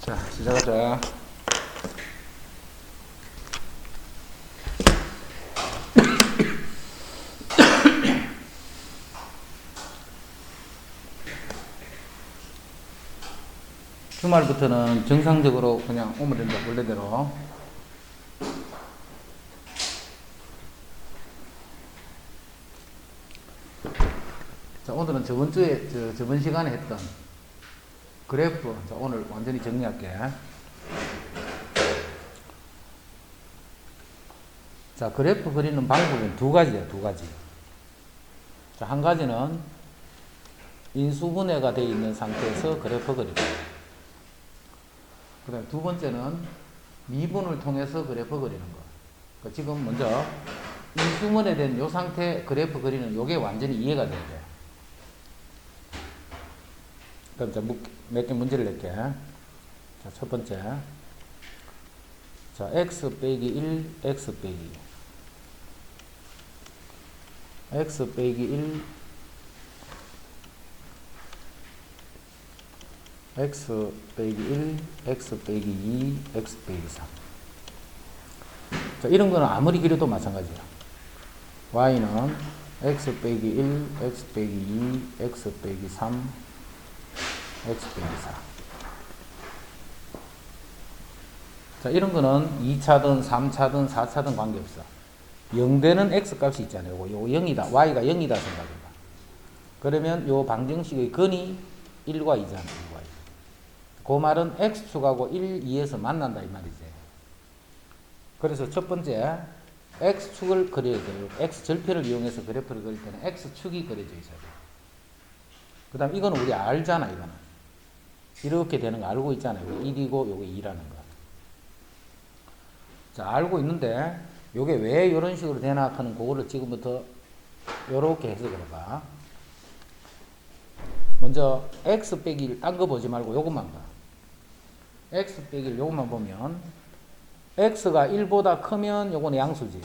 자, 시작하자. 주말부터는 정상적으로 그냥 오면 된다, 원래대로. 자, 오늘은 저번 주에, 저번 시간에 했던 그래프, 자, 오늘 완전히 정리할게. 자, 그래프 그리는 방법은 두 가지야, 두 가지. 자, 한 가지는 인수분해가 되어 있는 상태에서 그래프 그리기. 그 다음 두 번째는 미분을 통해서 그래프 그리는 거. 그러니까 지금 먼저 인수분해된 요 상태 그래프 그리는 요게 완전히 이해가 돼야 돼. 그럼 몇 개 문제를 낼게. 자, 첫 번째. 자, x 빼기 1, x 빼기. x 빼기 1, x 빼기 1, x 빼기 2, x 빼기 3. 자, 이런 거는 아무리 그려도 마찬가지야. y는 x 빼기 1, x 빼기 2, x 빼기 3, x 빼기 4. 자, 이런 거는 2차든 3차든 4차든 관계없어. 0되는 x 값이 있잖아요. 요거 0이다. y가 0이다 생각해봐. 그러면 요 방정식의 근이 1과 2잖아. 1과 2. 그 말은 x축하고 1, 2에서 만난다 이 말이지. 그래서 첫 번째 x축을 그려야 돼요. x절편을 이용해서 그래프를 그릴 때는 x축이 그려져 있어야 돼. 그 다음 이거는 우리 알잖아. 이거는 이렇게 되는 거 알고 있잖아요. 요게 1이고 요게 2라는 거. 자, 알고 있는데 요게 왜 이런 식으로 되나 하는 그거를 지금부터 요렇게 해석을 해봐. 먼저 x 빼기 1 딴 거 보지 말고 요것만 봐. x 빼기 1 요것만 보면 x가 1보다 크면 요거는 양수지.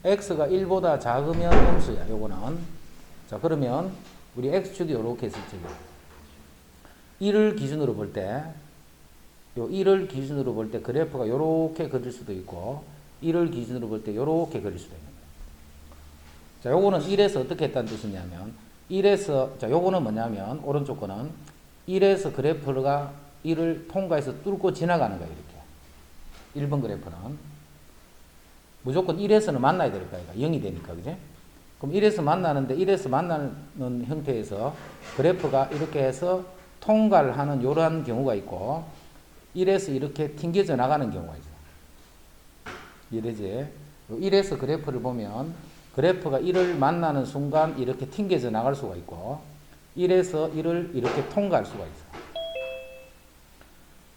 x가 1보다 작으면 음수야. 요거는. 자, 그러면 우리 x축이 요렇게 있을 적에 1을 기준으로 볼 때 요 1을 기준으로 볼 때 그래프가 요렇게 그릴 수도 있고 1을 기준으로 볼 때 요렇게 그릴 수도 있는 거예요. 자, 요거는 1에서 어떻게 했다는 뜻이냐면 1에서 자, 요거는 뭐냐면 오른쪽 거는 1에서 그래프가 1을 통과해서 뚫고 지나가는 거예요. 이렇게 1번 그래프는 무조건 1에서는 만나야 될 거야. 0이 되니까. 그지? 그럼 1에서 만나는데 1에서 만나는 형태에서 그래프가 이렇게 해서 통과를 하는 이러한 경우가 있고 1에서 이렇게 튕겨져 나가는 경우가 있어요. 이래지? 1에서 그래프를 보면 그래프가 1을 만나는 순간 이렇게 튕겨져 나갈 수가 있고 1에서 1을 이렇게 통과할 수가 있어요.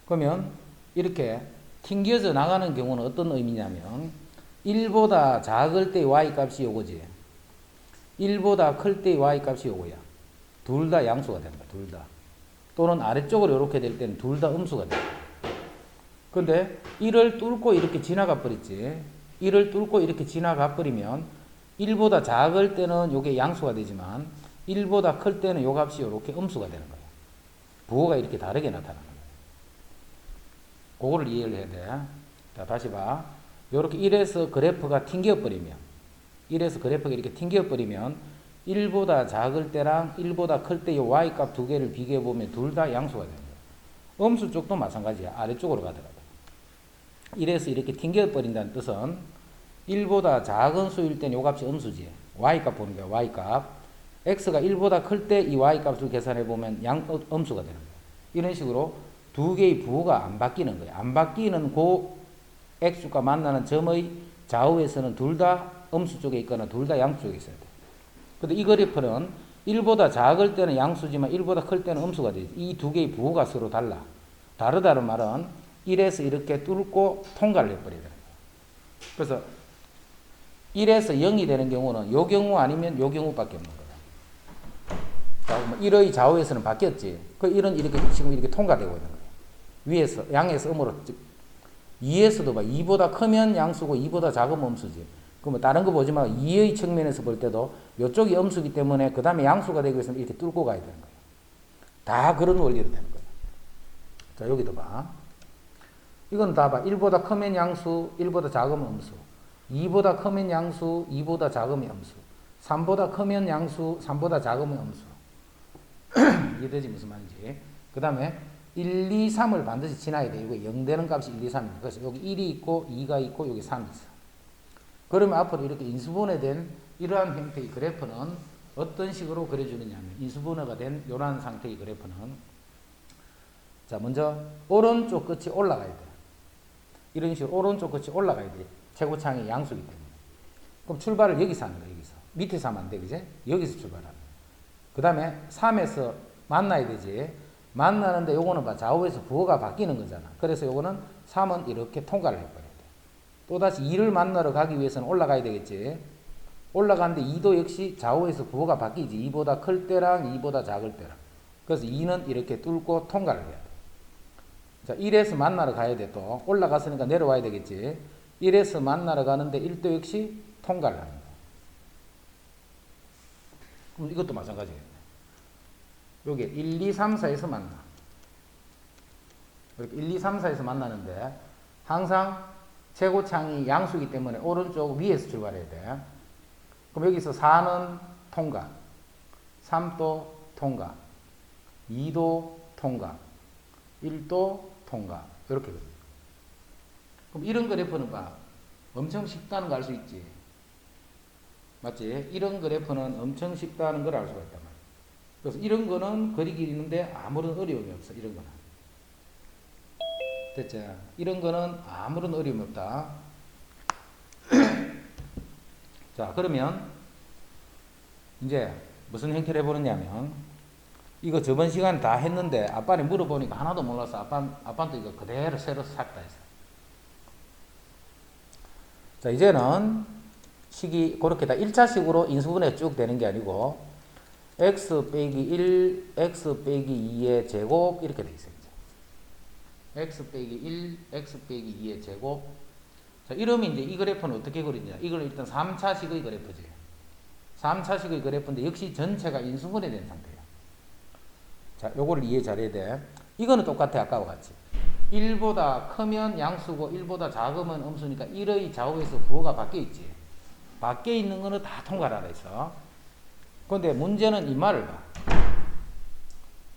그러면 이렇게 튕겨져 나가는 경우는 어떤 의미냐면 1보다 작을 때 y 값이 요거지. 1보다 클 때 y 값이 요거야. 둘 다 양수가 되는 거야. 둘 다. 또는 아래쪽으로 이렇게 될 때는 둘 다 음수가 돼. 근데 1을 뚫고 이렇게 지나가 버렸지. 1을 뚫고 이렇게 지나가 버리면 1보다 작을 때는 요게 양수가 되지만 1보다 클 때는 요 값이 이렇게 음수가 되는 거예요. 부호가 이렇게 다르게 나타나는 거예요. 그거를 이해를 해야 돼. 자, 다시 봐. 요렇게 1에서 그래프가 튕겨버리면 1에서 그래프가 이렇게 튕겨버리면 1보다 작을 때랑 1보다 클 때 이 y값 두 개를 비교해보면 둘 다 양수가 되는 거예요. 음수 쪽도 마찬가지야. 아래쪽으로 가더라도. 1에서 이렇게 튕겨버린다는 뜻은 1보다 작은 수일 때는 이 값이 음수지. y값 보는 거야. y값. x가 1보다 클 때 이 y값을 계산해보면 음수가 되는 거예요. 이런 식으로 두 개의 부호가 안 바뀌는 거예요. 안 바뀌는 그 x축과 만나는 점의 좌우에서는 둘 다 음수 쪽에 있거나 둘 다 양수 쪽에 있어야 돼. 근데 이 그래프는 1보다 작을 때는 양수지만 1보다 클 때는 음수가 되지. 이 두 개의 부호가 서로 달라. 다르다는 말은 1에서 이렇게 뚫고 통과를 해버려야 되는 거야. 그래서 1에서 0이 되는 경우는 요 경우 아니면 요 경우밖에 없는 거야. 자, 1의 좌우에서는 바뀌었지. 그 1은 이렇게 지금 이렇게 통과되고 있는 거야. 위에서 양에서 음으로 2에서도 봐. 2보다 크면 양수고 2보다 작으면 음수지. 그러면 다른 거 보지 말고 2의 측면에서 볼 때도 이쪽이 음수기 때문에 그 다음에 양수가 되기 위해서는 이렇게 뚫고 가야 되는 거예요. 다 그런 원리로 되는 거예요. 자, 여기도 봐. 이건 다 봐. 1보다 크면 양수, 1보다 작으면 음수. 2보다 크면 양수, 2보다 작으면 음수. 3보다 크면 양수, 3보다 작으면 음수. 이해되지 무슨 말인지. 그 다음에 1, 2, 3을 반드시 지나야 돼. 이거 0 되는 값이 1, 2, 3입니다. 그래서 여기 1이 있고 2가 있고 여기 3이 있어. 그러면 앞으로 이렇게 인수분해된 이러한 형태의 그래프는 어떤 식으로 그려주느냐 하면 인수분해가 된 이러한 상태의 그래프는 자 먼저 오른쪽 끝이 올라가야 돼. 이런 식으로 오른쪽 끝이 올라가야 돼. 최고창이 양수이기 때문에. 그럼 출발을 여기서 하는 거야. 여기서. 밑에서 하면 안 돼. 그지? 여기서 출발하는 거야. 그 다음에 3에서 만나야 되지. 만나는데 요거는 봐. 좌우에서 부호가 바뀌는 거잖아. 그래서 요거는 3은 이렇게 통과를 해버려야 돼. 또다시 2를 만나러 가기 위해서는 올라가야 되겠지. 올라가는데 2도 역시 좌우에서 부호가 바뀌지. 2보다 클 때랑 2보다 작을 때랑. 그래서 2는 이렇게 뚫고 통과를 해야 돼. 자, 1에서 만나러 가야 돼. 또 올라갔으니까 내려와야 되겠지. 1에서 만나러 가는데 1도 역시 통과를 하는 거야. 그럼 이것도 마찬가지겠네. 요게 1, 2, 3, 4에서 만나. 이렇게 1, 2, 3, 4에서 만나는데 항상 최고창이 양수이기 때문에 오른쪽 위에서 출발해야 돼. 그럼 여기서 4는 통과, 3도 통과, 2도 통과, 1도 통과. 이렇게. 그럼 이런 그래프는 봐. 엄청 쉽다는 걸 알 수 있지. 맞지? 이런 그래프는 엄청 쉽다는 걸 알 수가 있단 말이야. 그래서 이런 거는 그리기 있는데 아무런 어려움이 없어. 이런 거는. 됐죠? 이런 거는 아무런 어려움이 없다. 자, 그러면 이제 무슨 형태를 해보느냐면 이거 저번 시간에 다 했는데 아빠는 물어보니까 하나도 몰라서 아빠한테 이거 그대로 새로 샀다 했어. 자, 이제는 식이 그렇게 다 1차식으로 인수분해 쭉 되는 게 아니고 x 빼기 1, x 빼기 2의 제곱 이렇게 돼 있어요. x 빼기 1, x 빼기 2의 제곱. 자, 이러면 이제 이 그래프는 어떻게 그리냐. 이걸 일단 3차식의 그래프지. 3차식의 그래프인데 역시 전체가 인수분해 된 상태예요. 자, 요거를 이해 잘해야 돼. 이거는 똑같아. 아까와 같이. 1보다 크면 양수고 1보다 작으면 음수니까 1의 좌우에서 부호가 바뀌어 있지. 바뀌어 있는 거는 다 통과를 하라 했어. 근데 문제는 이 말을 봐.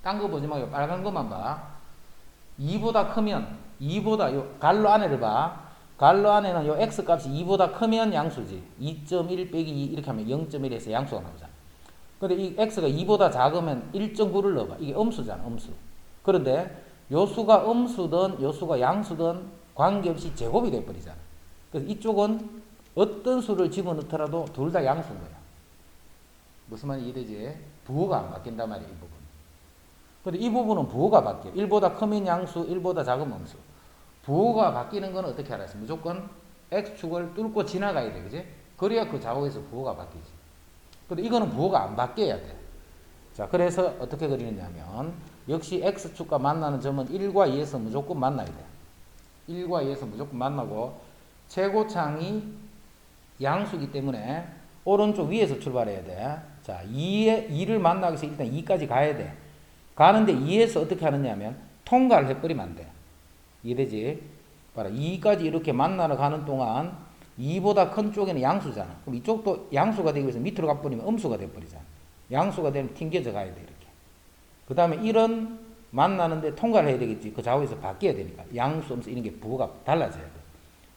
딴 거 보지 말고 빨간 것만 봐. 2보다 크면 2보다 요 갈로 안에를 봐. 갈로 안에는 요 x 값이 2보다 크면 양수지. 2.1 빼기 2 이렇게 하면 0.1에서 양수가 나오잖아. 근데 이 x가 2보다 작으면 1.9를 넣어봐. 이게 음수잖아. 음수. 그런데 요수가 음수든 요수가 양수든 관계없이 제곱이 돼버리잖아. 그래서 이쪽은 어떤 수를 집어넣더라도 둘 다 양수인 거야. 무슨 말인지 이해되지? 부호가 안 바뀐단 말이야. 이 부분. 근데 이 부분은 부호가 바뀌어. 1보다 크면 양수, 1보다 작으면 음수. 부호가 바뀌는 건 어떻게 알았어? 무조건 x축을 뚫고 지나가야 돼. 그지? 그래야 그 좌우에서 부호가 바뀌지. 근데 이거는 부호가 안 바뀌어야 돼. 자, 그래서 어떻게 그리느냐면 역시 x축과 만나는 점은 1과 2에서 무조건 만나야 돼. 1과 2에서 무조건 만나고 최고창이 양수이기 때문에 오른쪽 위에서 출발해야 돼. 자, 2를 만나기 위해서 일단 2까지 가야 돼. 가는데 2에서 어떻게 하느냐면 통과를 해버리면 안 돼. 이해되지? 봐라. 2까지 이렇게 만나러 가는 동안 2보다 큰 쪽에는 양수잖아. 그럼 이쪽도 양수가 되기 위해서 밑으로 가버리면 음수가 돼버리잖아. 양수가 되면 튕겨져 가야 돼. 이렇게. 그 다음에 1은 만나는데 통과를 해야 되겠지. 그 좌우에서 바뀌어야 되니까. 양수, 음수 이런 게 부호가 달라져야 돼.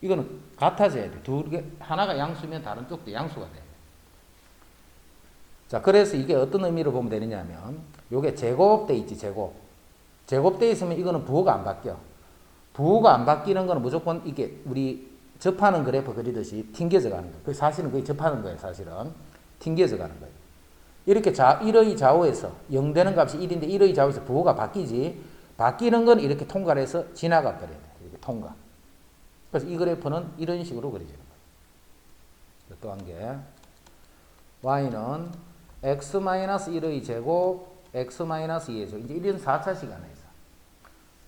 이거는 같아져야 돼. 두 개, 하나가 양수면 다른 쪽도 양수가 돼. 자, 그래서 이게 어떤 의미로 보면 되느냐면 요게 제곱돼 있지. 제곱돼 있으면 이거는 부호가 안 바뀌어. 부호가 안 바뀌는 거는 무조건 이게 우리 접하는 그래프 그리듯이 튕겨져 가는 거예요. 그 사실은 거의 접하는 거예요. 사실은 튕겨져 가는 거예요. 이렇게 1의 좌우에서 0 되는 값이 1인데 1의 좌우에서 부호가 바뀌지. 바뀌는 건 이렇게 통과를 해서 지나가 버려야 돼. 이렇게 통과. 그래서 이 그래프는 이런 식으로 그려지는 거예요. 또 한 개. y는 x-1의 제곱, x-2의 제곱. 이제 이런 4차식 안에서.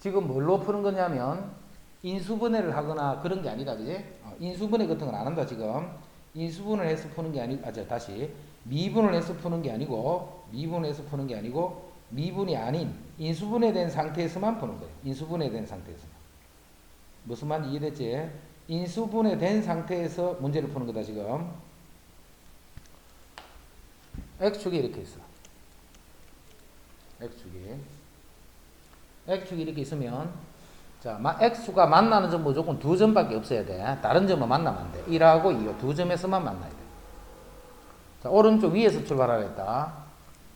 지금 뭘로 푸는 거냐면 인수분해를 하거나 그런 게 아니다. 그지? 인수분해 같은 건 안 한다. 지금. 인수분해를 해서 푸는 게 다시. 미분을 해서 푸는 게 아니고 미분이 아닌 인수분해된 상태에서만 푸는 거예요. 인수분해된 상태에서만. 무슨 말인지 이해됐지? 인수분해된 상태에서 문제를 푸는 거다 지금. X축이 이렇게 있어. X축이 이렇게 있으면 자, X축가 만나는 점 무조건 두 점밖에 없어야 돼. 다른 점은 만나면 안 돼. 1하고 2호 두 점에서만 만나야 돼. 자, 오른쪽 위에서 출발하겠다.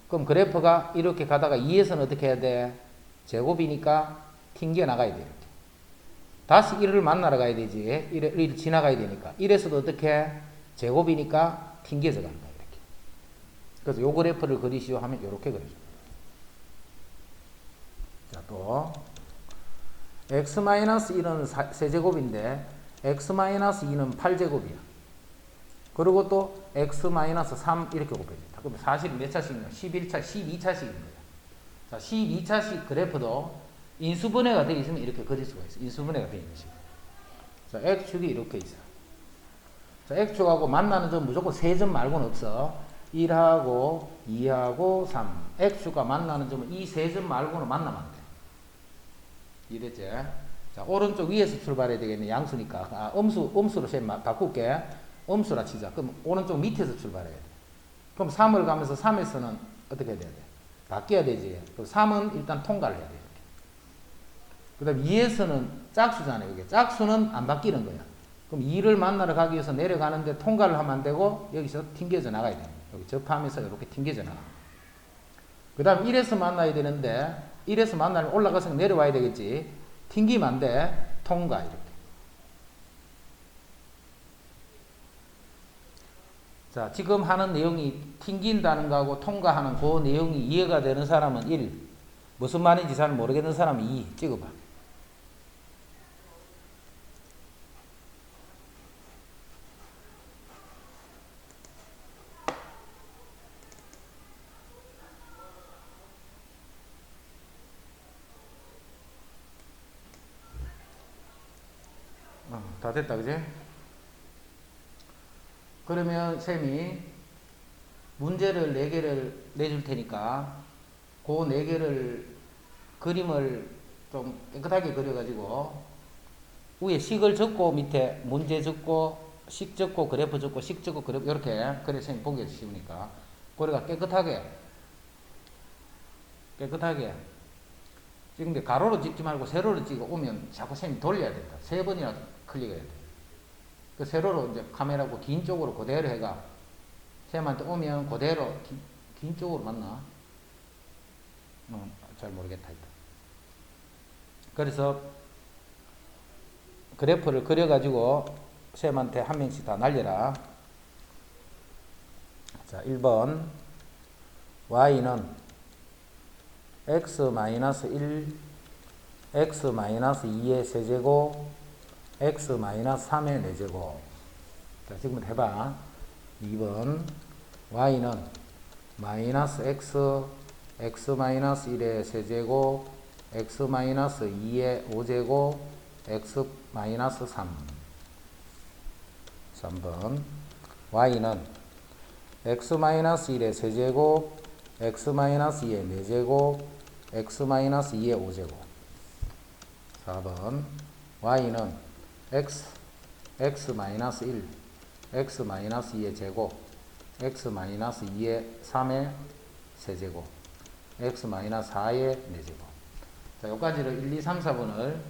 그럼 그래프가 이렇게 가다가 2에서는 어떻게 해야 돼? 제곱이니까 튕겨 나가야 돼. 이렇게. 다시 1을 만나러 가야 되지. 1을 지나가야 되니까. 1에서도 어떻게? 제곱이니까 튕겨져 가는 거야. 이렇게. 그래서 요 그래프를 그리시오 하면 이렇게 그려줘. 자, 또 x-1은 세제곱인데 x-2는 8제곱이야. 그리고 또 x-3 이렇게 곱해줍니다. 그럼 사실 몇 차씩이냐? 11차, 12차씩인 거야. 자, 12차씩 그래프도 인수분해가 되어 있으면 이렇게 그릴 수가 있어. 인수분해가 되어 있는 식으로. 자, x축이 이렇게 있어. 자, x축하고 만나는 점 무조건 3점 말고는 없어. 1하고 2하고 3. x축과 만나는 점은 이 3점 말고는 만나면 안 돼. 이해됐지? 자, 오른쪽 위에서 출발해야 되겠네. 양수니까. 음수로 바꿀게. 음수라 치자. 그럼 오른쪽 밑에서 출발해야 돼. 그럼 3을 가면서 3에서는 어떻게 해야 돼? 바뀌어야 되지. 그럼 3은 일단 통과를 해야 돼. 그 다음 2에서는 짝수잖아요. 이게 짝수는 안 바뀌는 거야. 그럼 2를 만나러 가기 위해서 내려가는데 통과를 하면 안 되고 여기서 튕겨져 나가야 돼. 여기 접하면서 이렇게 튕겨져 나가. 그 다음 1에서 만나야 되는데 1에서 만나면 올라가서 내려와야 되겠지. 튕기면 안 돼. 통과 이렇게. 자, 지금 하는 내용이 튕긴다는 거하고 통과하는 그 내용이 이해가 되는 사람은 1. 무슨 말인지 잘 모르겠는 사람은 2. 찍어봐. 다 됐다, 그지? 그러면 쌤이 문제를 4개를 내줄 테니까 그 4개를 그림을 좀 깨끗하게 그려가지고 위에 식을 적고 밑에 문제 적고 식 적고 그래프 적고 식 적고 그래프 이렇게 그래 쌤이 보기 쉬우니까 그래가 깨끗하게 지금 가로로 찍지 말고 세로로 찍어 오면 자꾸 쌤이 돌려야 된다. 3번이나 클릭해야 돼. 그 세로로 이제 카메라고 긴 쪽으로 그대로 해가 쌤한테 오면 그대로 긴 쪽으로 맞나? 잘 모르겠다. 그래서 그래프를 그려가지고 쌤한테 한 명씩 다 날려라. 자, 1번 y는 x-1, x-2의 세제곱, x-3의 4제곱. 자, 지금부터 해봐. 2번 y는 마이너스 x, x-1의 세제곱, x-2의 5제곱, x-3. 3번 y는 x-1의 세제곱, x-2의 4제곱, x-2의 5제곱. 4번 y는 x-1, x-2의 제곱, x-2의 3의 세제곱, x-4의 4제곱. 자, 여기까지를 1, 2, 3, 4번을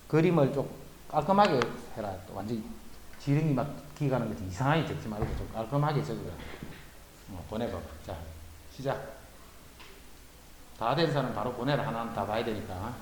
그림을 좀 깔끔하게 해라. 완전히 지렁이 막 기가는 거지 이상하게 적지 말고 좀 깔끔하게 적어라. 보내봐. 자, 시작. 다 된 사람 바로 보내라. 하나는 다 봐야 되니까.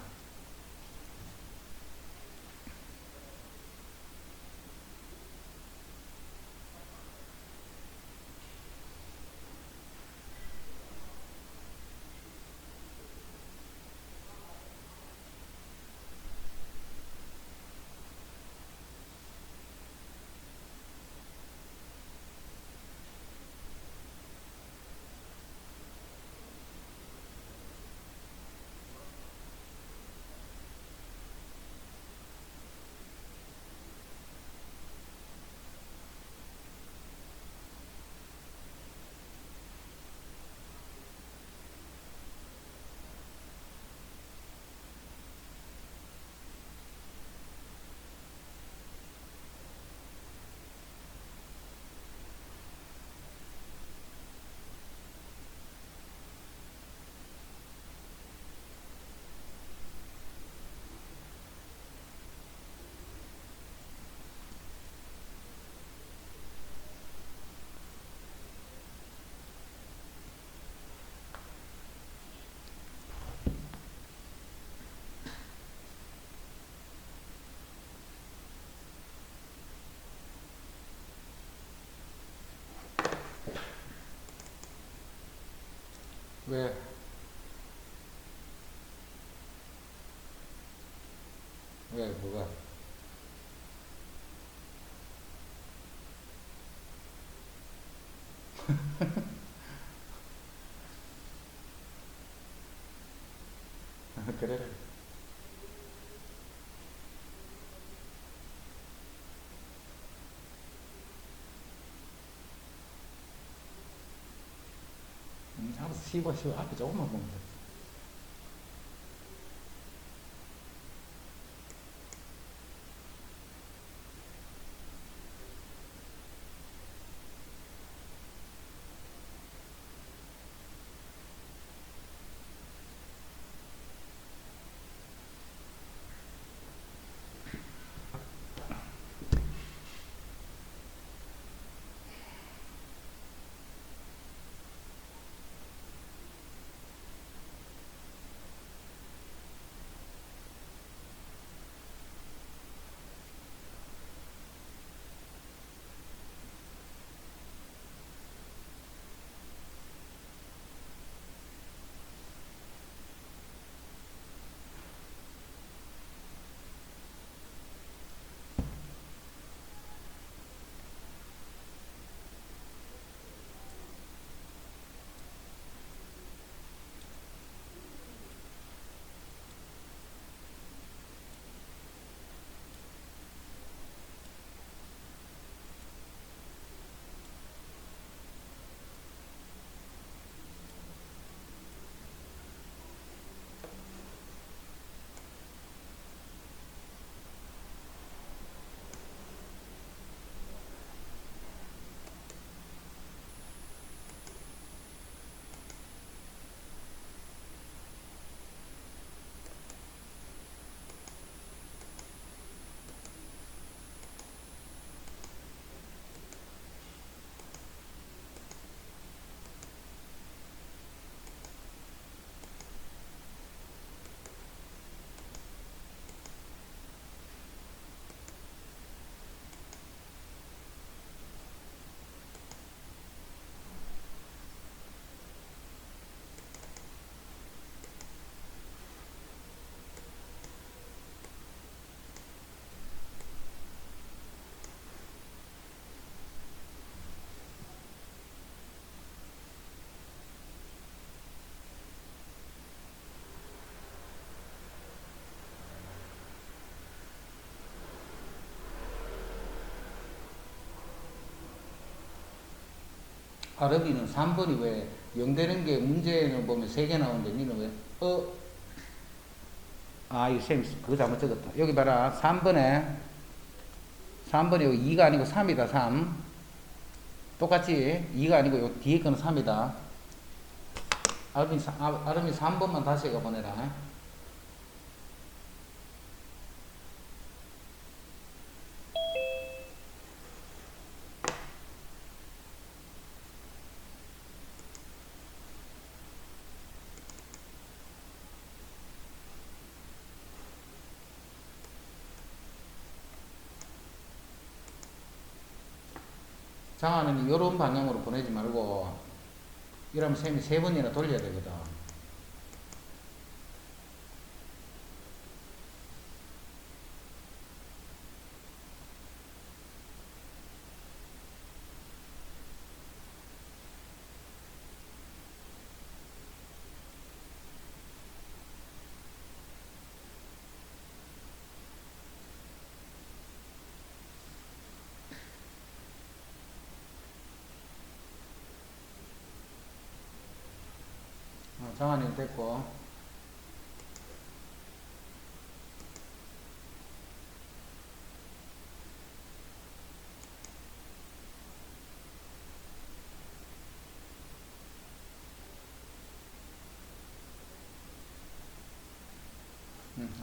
왜? 왜? 뭐가? 그래. 알았어. 씹어, 씹어. 앞에 조금만 보면 돼. 아ର비는 3번이 왜 0 되는 게 문제는 보면 3개 나오는데 니는 왜? 이거 쌤 그거 잘못 적었다. 여기 봐라. 3번에 여기 2가 아니고 3이다. 3. 똑같지? 2가 아니고 요 뒤에 거는 3이다. 아름이 3번만 다시 해가 보내라. 장하는 이런 방향으로 보내지 말고 이러면 쌤이 3번이나 돌려야 되거든. 장하는 됐고.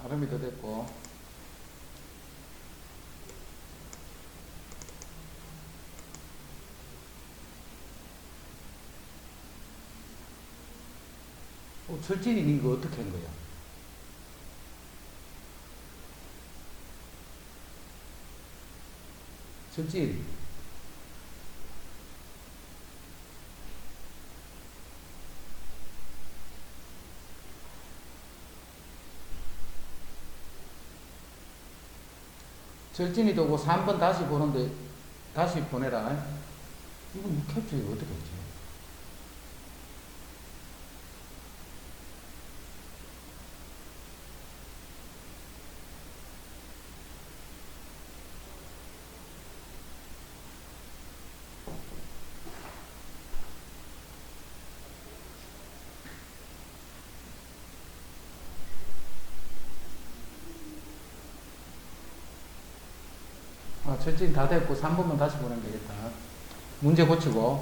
아름이도 됐고. 철진이 이거 어떻게 한 거야? 철진. 절진이 되고 3번 다시 보는데 다시 보내라. 이건 캡처가 어떻게 했지? 절진 다 됐고 3번만 다시 보내면 되겠다. 문제 고치고.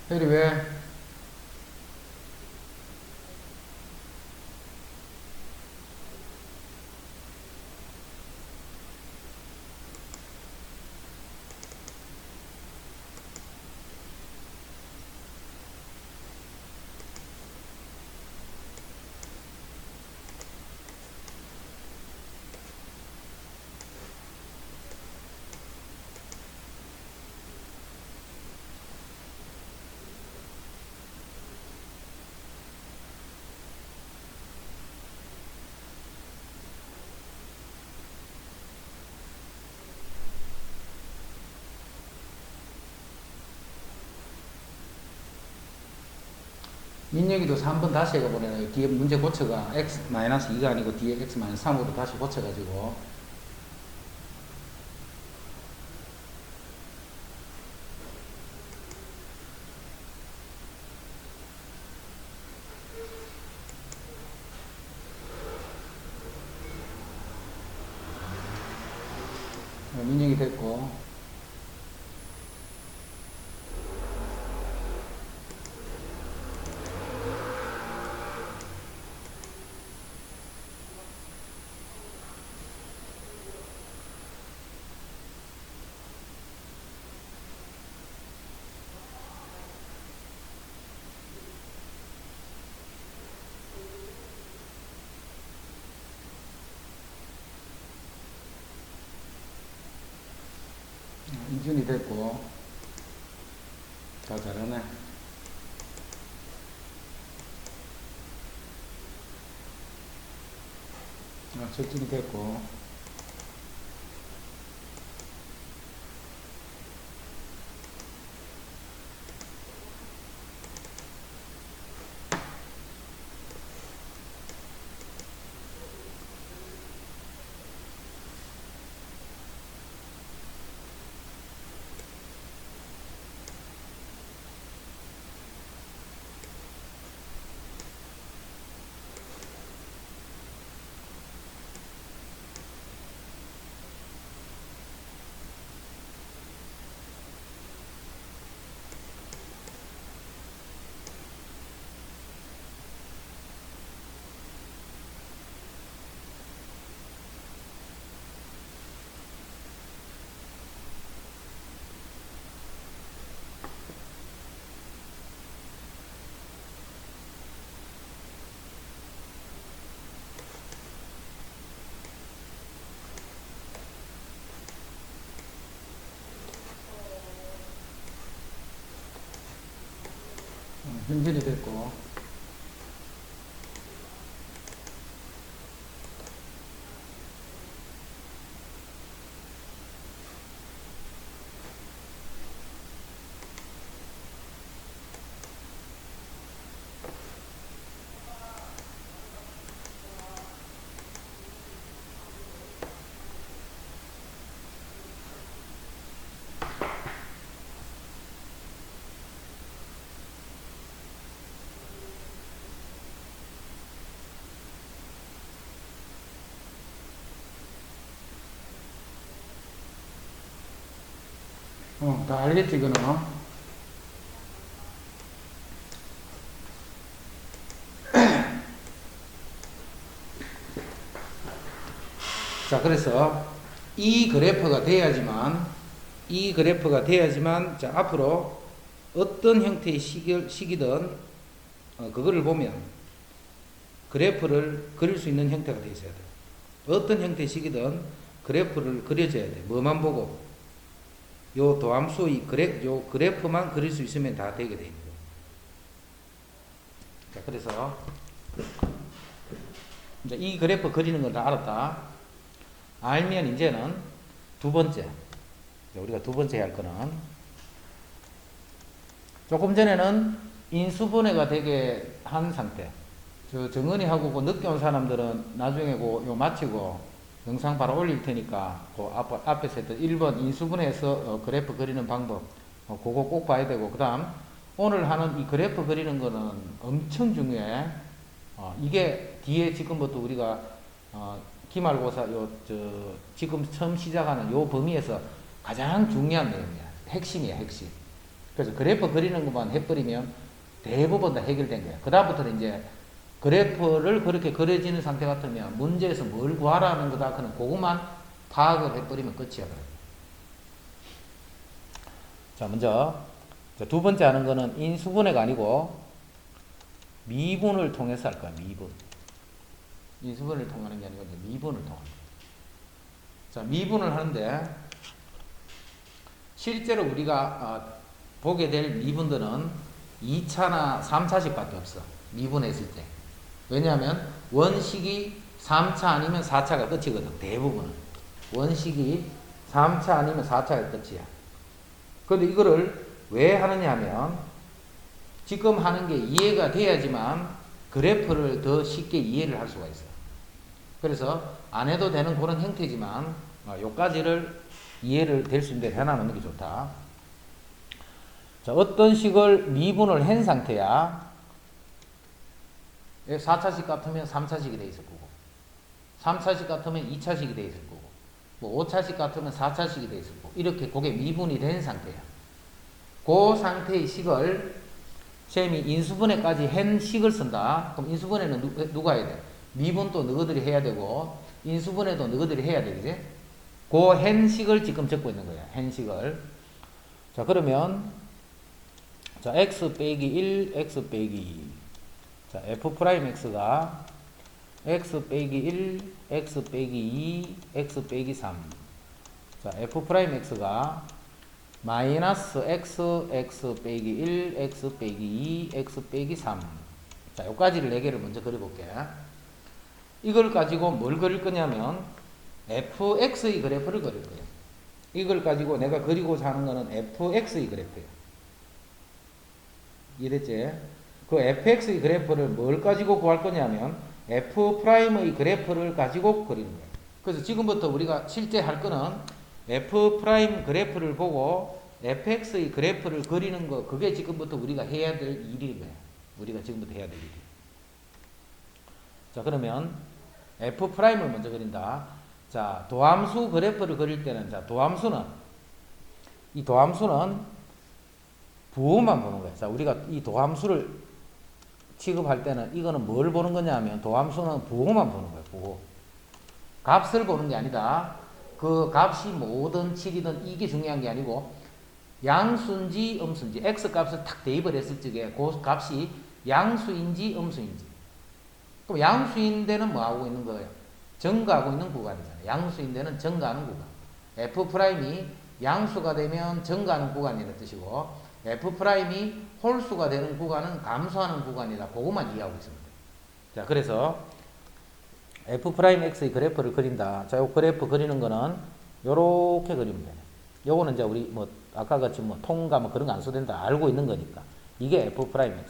혜리 왜? 민혁이도 3번 다시 해가 보내라. 뒤에 문제 고쳐가 x-2가 아니고 뒤에 x-3으로 다시 고쳐가지고. 민혁이 됐고. 이준이 됐고. 다 잘하네. 절진이 됐고. 현진이 됐고. 다 알겠지, 이거는. 자, 그래서 이 그래프가 돼야지만, 자, 앞으로 어떤 형태의 식이든, 그거를 보면 그래프를 그릴 수 있는 형태가 되어 있어야 돼. 어떤 형태의 식이든 그래프를 그려줘야 돼. 뭐만 보고? 요 도함수의 요 그래프만 그릴 수 있으면 다 되게 돼 있는 거예요. 자, 그래서 이제 이 그래프 그리는 걸 다 알았다. 알면 이제는 두 번째, 우리가 두 번째 할 거는, 조금 전에는 인수분해가 되게 한 상태. 저 정은이 하고 그 늦게 온 사람들은 나중에 요 마치고 영상 바로 올릴 테니까 그 앞에서 했던 1번 인수분해에서 그래프 그리는 방법, 그거 꼭 봐야 되고, 그 다음 오늘 하는 이 그래프 그리는 거는 엄청 중요해. 이게 뒤에 지금부터 우리가 기말고사 지금 처음 시작하는 요 범위에서 가장 중요한 내용이야. 핵심이야, 핵심. 그래서 그래프 그리는 것만 해버리면 대부분 다 해결된 거야. 그 다음부터는 이제 그래프를 그렇게 그려지는 상태 같으면 문제에서 뭘 구하라는 거다. 그것만 파악을 해버리면 끝이야. 자, 먼저 두 번째 하는 거는 인수분해가 아니고 미분을 통해서 할 거야. 미분. 인수분해를 통하는 게 아니고 미분을 통하는 거야. 자, 미분을 하는데 실제로 우리가 보게 될 미분들은 2차나 3차씩 밖에 없어. 미분했을 때. 왜냐하면 원식이 3차 아니면 4차가 끝이거든. 대부분은. 원식이 3차 아니면 4차가 끝이야. 그런데 이거를 왜 하느냐 하면 지금 하는 게 이해가 돼야지만 그래프를 더 쉽게 이해를 할 수가 있어요. 그래서 안 해도 되는 그런 형태지만 요까지를 이해를 될 수 있는 데 해놔놓는 게 좋다. 자, 어떤 식을 미분을 한 상태야. 4차식 같으면 3차식이 돼 있을 거고, 3차식 같으면 2차식이 돼 있을 거고, 뭐 5차식 같으면 4차식이 돼 있을 거고, 이렇게 그게 미분이 된 상태야. 그 상태의 식을 쌤이 인수분해까지 한 식을 쓴다. 그럼 인수분해는 누가 해야 돼? 미분도 너희들이 해야 되고 인수분해도 너희들이 해야 되겠지? 그 한 식을 지금 적고 있는 거야. 한 식을. 자, 그러면 자, x 빼기 1, x 빼기 2. 자, f 프라임 x가 x 빼기 1, x 빼기 2, x 빼기 3. 자, f 프라임 x가 마이너스 x, x 빼기 1, x 빼기 2, x 빼기 3. 자, 요까지를 4개를 먼저 그려볼게. 이걸 가지고 뭘 그릴 거냐면 fx의 그래프를 그릴 거예요. 이걸 가지고 내가 그리고자 하는 거는 fx의 그래프예요. 이해됐지? 그 fx의 그래프를 뭘 가지고 구할 거냐면 f'의 그래프를 가지고 그리는 거예요. 그래서 지금부터 우리가 실제 할 거는 f' 그래프를 보고 fx의 그래프를 그리는 거, 그게 지금부터 우리가 해야 될 일인 거예요. 우리가 지금부터 해야 될 일이. 자, 그러면 f'을 먼저 그린다. 자, 도함수 그래프를 그릴 때는, 자, 이 도함수는 부호만 보는 거예요. 자, 우리가 이 도함수를 취급할 때는 이거는 뭘 보는 거냐 하면 도함수는 부호만 보는 거예요. 부호. 값을 보는 게 아니다. 그 값이 뭐 5든 7이든 이게 중요한 게 아니고 양수인지 음수인지 x값을 탁 대입을 했을 적에 그 값이 양수인지 음수인지. 그럼 양수인 데는 뭐 하고 있는 거예요? 증가하고 있는 구간이잖아요. 양수인 데는 증가하는 구간. f'이 양수가 되면 증가하는 구간이라는 뜻이고 f'이 홀수가 되는 구간은 감소하는 구간이다. 그것만 이해하고 있습니다. 자, 그래서 f'x의 그래프를 그린다. 자, 요 그래프 그리는 거는 요렇게 그리면 돼요. 요거는 이제 우리 뭐 아까 같이 뭐 통과 뭐 그런 거 안 써도 된다. 알고 있는 거니까. 이게 f'x예요.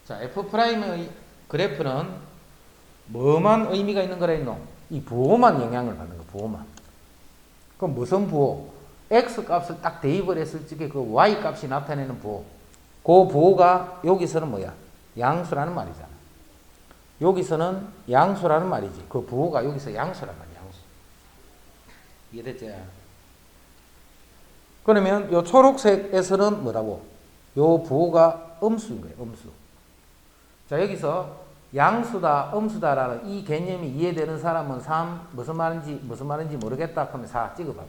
자, f'의 그래프는 뭐만 의미가 있는 거라 했노? 이 부호만 영향을 받는 거, 부호만. 그럼 무슨 부호? x 값을 딱 대입을 했을 적에 그 y 값이 나타내는 부호. 그 부호가 여기서는 뭐야? 양수라는 말이잖아. 여기서는 양수라는 말이지. 그 부호가 여기서 양수란 말이야, 양수. 이해됐지? 그러면 요 초록색에서는 뭐라고? 요 부호가 음수인 거예요, 음수. 자, 여기서 양수다, 음수다라는 이 개념이 이해되는 사람은 3, 무슨 말인지 모르겠다 하면 4 찍어봐봐.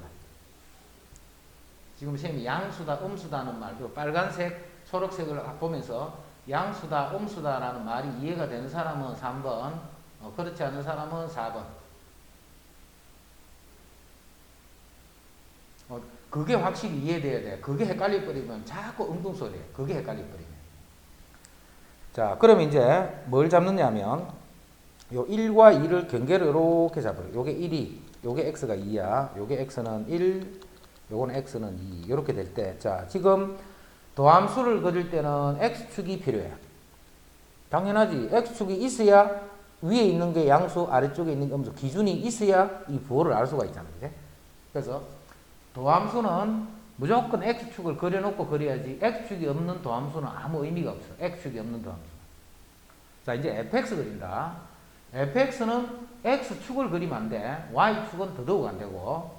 지금 선생님이 양수다, 음수다는 말, 그 빨간색, 초록색을 보면서 양수다, 음수다라는 말이 이해가 되는 사람은 3번, 그렇지 않은 사람은 4번. 그게 확실히 이해돼야 돼. 그게 헷갈려 버리면 자꾸 엉뚱소리야. 그게 헷갈려 버리면. 자, 그럼 이제 뭘 잡느냐면 요 1과 2를 경계를 이렇게 잡아요. 요게 1이, 요게 x가 2야. 요게 x는 1, 요거는 x는 2. 이렇게 될 때, 자, 지금 도함수를 그릴 때는 x축이 필요해. 당연하지. x축이 있어야 위에 있는 게 양수, 아래쪽에 있는 게 음수. 기준이 있어야 이 부호를 알 수가 있잖아. 그지? 그래서 도함수는 무조건 x축을 그려놓고 그려야지, x축이 없는 도함수는 아무 의미가 없어. x축이 없는 도함수. 자, 이제 fx 그린다. fx는 x축을 그리면 안 돼. y축은 더더욱 안 되고,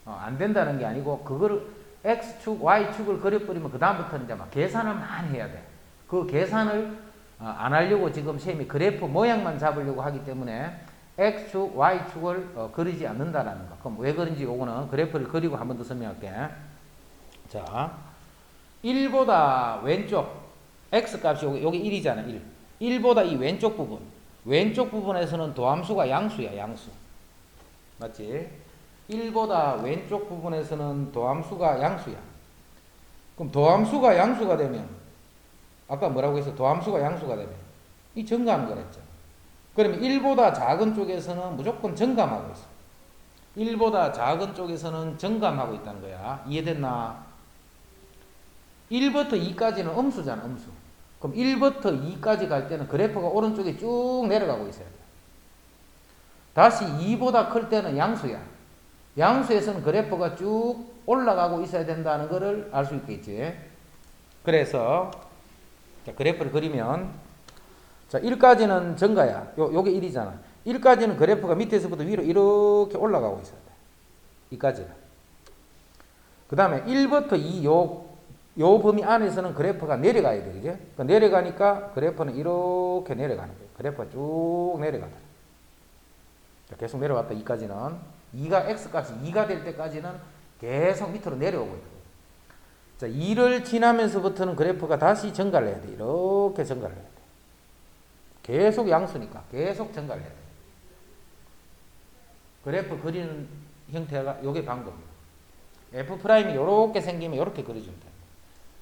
안 된다는 게 아니고, 그거를 x축, y축을 그려버리면 그 다음부터는 이제 막 계산을 많이 해야 돼. 그 계산을 안 하려고 지금 쌤이 그래프 모양만 잡으려고 하기 때문에 x축, y축을 그리지 않는다라는 거. 그럼 왜 그런지 요거는 그래프를 그리고 한 번 더 설명할게. 자, 1보다 왼쪽 x값이 여기 1이잖아. 1. 1보다 이 왼쪽 부분. 왼쪽 부분에서는 도함수가 양수야. 양수. 맞지? 1보다 왼쪽 부분에서는 도함수가 양수야. 그럼 도함수가 양수가 되면 아까 뭐라고 했어? 도함수가 양수가 되면 이 증가하는 거랬죠. 그러면 1보다 작은 쪽에서는 무조건 증감하고 있어. 1보다 작은 쪽에서는 증감하고 있다는 거야. 이해됐나? 1부터 2까지는 음수잖아. 음수. 그럼 1부터 2까지 갈 때는 그래프가 오른쪽에 쭉 내려가고 있어야 돼. 다시 2보다 클 때는 양수야. 양수에서는 그래프가 쭉 올라가고 있어야 된다는 것을 알 수 있겠지. 그래서 자, 그래프를 그리면 자, 1까지는 증가야. 요게 1이잖아. 1까지는 그래프가 밑에서부터 위로 이렇게 올라가고 있어야 돼. 2까지는. 그 다음에 1부터 2, 요 범위 안에서는 그래프가 내려가야 돼. 그죠? 그러니까 내려가니까 그래프는 이렇게 내려가는 거예요. 그래프가 쭉 내려가다. 자, 계속 내려왔다. 2까지는. 2가 x값이 2가 될 때까지는 계속 밑으로 내려오고 있고. 자, 2를 지나면서부터는 그래프가 다시 증가를 해야 돼. 이렇게 증가를 해야 돼. 계속 양수니까 계속 증가를 해야 돼. 그래프 그리는 형태가 요게 방법이에요. F'이 요렇게 생기면 요렇게 그려주면 돼.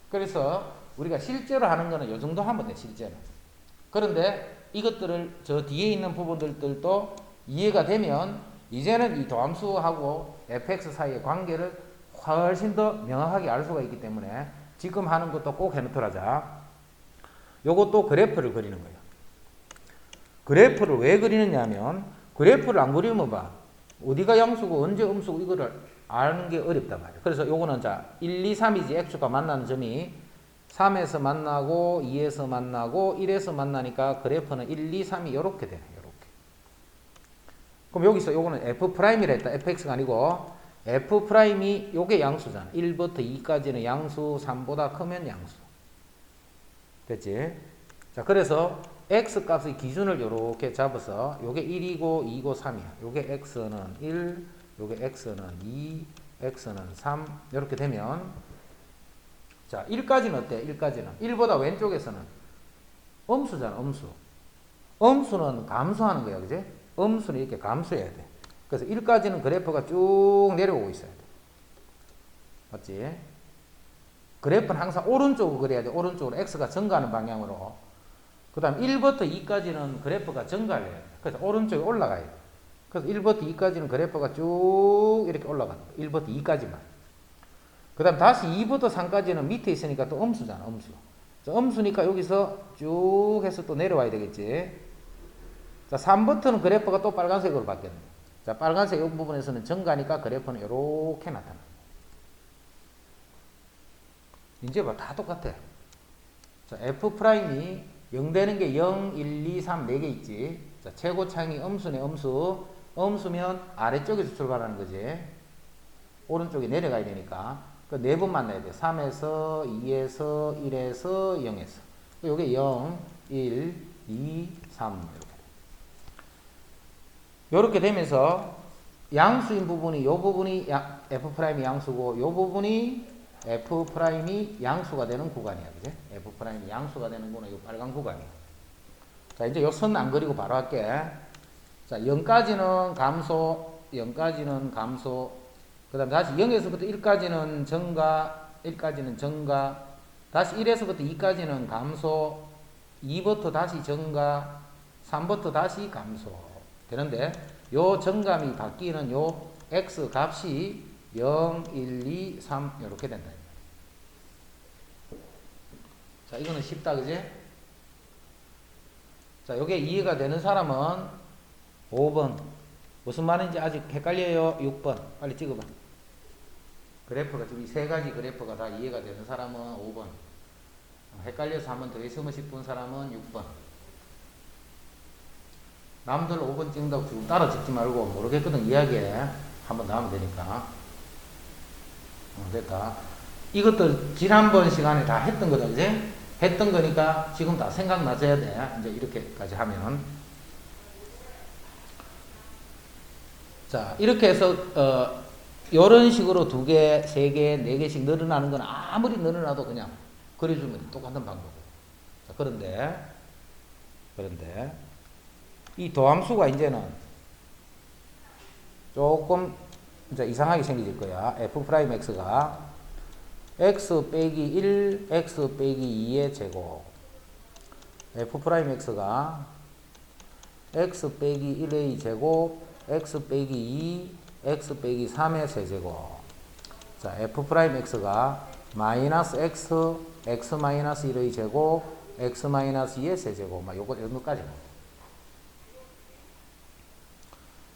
그래서 우리가 실제로 하는 거는 요 정도 하면 돼. 실제로. 그런데 이것들을 저 뒤에 있는 부분들도 이해가 되면 이제는 이 도함수하고 fx 사이의 관계를 훨씬 더 명확하게 알 수가 있기 때문에 지금 하는 것도 꼭 해놓더라자. 요것도 그래프를 그리는 거예요. 그래프를 왜 그리느냐 하면 그래프를 안 그리면 봐. 어디가 양수고 언제 음수고 이거를 아는 게 어렵단 말이에요. 그래서 요거는 자 1, 2, 3이지. x가 만나는 점이 3에서 만나고 2에서 만나고 1에서 만나니까 그래프는 1, 2, 3이 요렇게 되네. 요렇게. 그럼 여기서 요거는 f'이라 했다. fx가 아니고 f'이 요게 양수잖아. 1부터 2까지는 양수, 3보다 크면 양수. 됐지? 자, 그래서 x 값의 기준을 요렇게 잡아서 요게 1이고 2고 3이야. 요게 x는 1, 요게 x는 2, x는 3 이렇게 되면 자, 1까지는 어때? 1까지는 1보다 왼쪽에서는 음수잖아. 음수. 음수는 감소하는 거야. 그지? 음수는 이렇게 감소해야 돼. 그래서 1까지는 그래프가 쭉 내려오고 있어야 돼. 맞지? 그래프는 항상 오른쪽으로 그려야 돼. 오른쪽으로 x가 증가하는 방향으로. 그 다음 1부터 2까지는 그래프가 증가를 해야 돼. 그래서 오른쪽에 올라가야 돼. 그래서 1부터 2까지는 그래프가 쭉 이렇게 올라가는 거야. 1부터 2까지만. 그 다음 다시 2부터 3까지는 밑에 있으니까 또 음수잖아. 음수. 자, 음수니까 여기서 쭉 해서 또 내려와야 되겠지. 자, 3부터는 그래프가 또 빨간색으로 바뀌었네. 자, 빨간색 이 부분에서는 증가니까 그래프는 이렇게 나타나. 이제 봐, 다 똑같아. 자, F'이 0 되는 게 0, 1, 2, 3, 4개 있지. 자, 최고창이 음수네, 음수. 음수면 아래쪽에서 출발하는 거지. 오른쪽에 내려가야 되니까. 그 4번 만나야 돼. 3에서, 2에서, 1에서, 0에서. 요게 0, 1, 2, 3. 이렇게. 요렇게 되면서 양수인 부분이 요 부분이 F'이 양수고 요 부분이 F'이 양수가 되는 구간이야. 그지? F'이 양수가 되는 구간은 요 빨간 구간이야. 자, 이제 요 선 안 그리고 바로 할게. 자, 0까지는 감소, 0까지는 감소, 그 다음에 다시 0에서부터 1까지는 증가, 1까지는 증가, 다시 1에서부터 2까지는 감소, 2부터 다시 증가, 3부터 다시 감소. 되는데, 요 증감이 바뀌는 요 x 값이 0, 1, 2, 3 이렇게 된다. 자, 이거는 쉽다, 그지? 자, 요게 이해가 되는 사람은 5번. 무슨 말인지 아직 헷갈려요? 6번. 빨리 찍어봐. 그래프가 지금 이 세 가지 그래프가 다 이해가 되는 사람은 5번. 헷갈려서 한번 더 있으면 싶은 사람은 6번. 남들 5번 찍는다고 지금 따라 찍지 말고 모르겠거든 이야기해. 한번 나오면 되니까. 됐다. 이것도 지난번 시간에 다 했던 거다, 그지? 했던 거니까 지금 다 생각나져야 돼. 이제 이렇게까지 하면. 자, 이렇게 해서, 요런 식으로 2개, 3개, 4개씩 늘어나는 건 아무리 늘어나도 그냥 그려주면 똑같은 방법. 자, 그런데, 이 도함수가 이제는 조금 이제 이상하게 생길 거야. f'x가 x 빼기 1, x 빼기 2의 제곱. f'x가 x 빼기 1의 제곱, x 빼기 2, x 빼기 3의 세제곱. 자, f'x가 마이너스 x, x 마이너스 1의 제곱, x 마이너스 2의 세제곱. 막 요거 여기까지.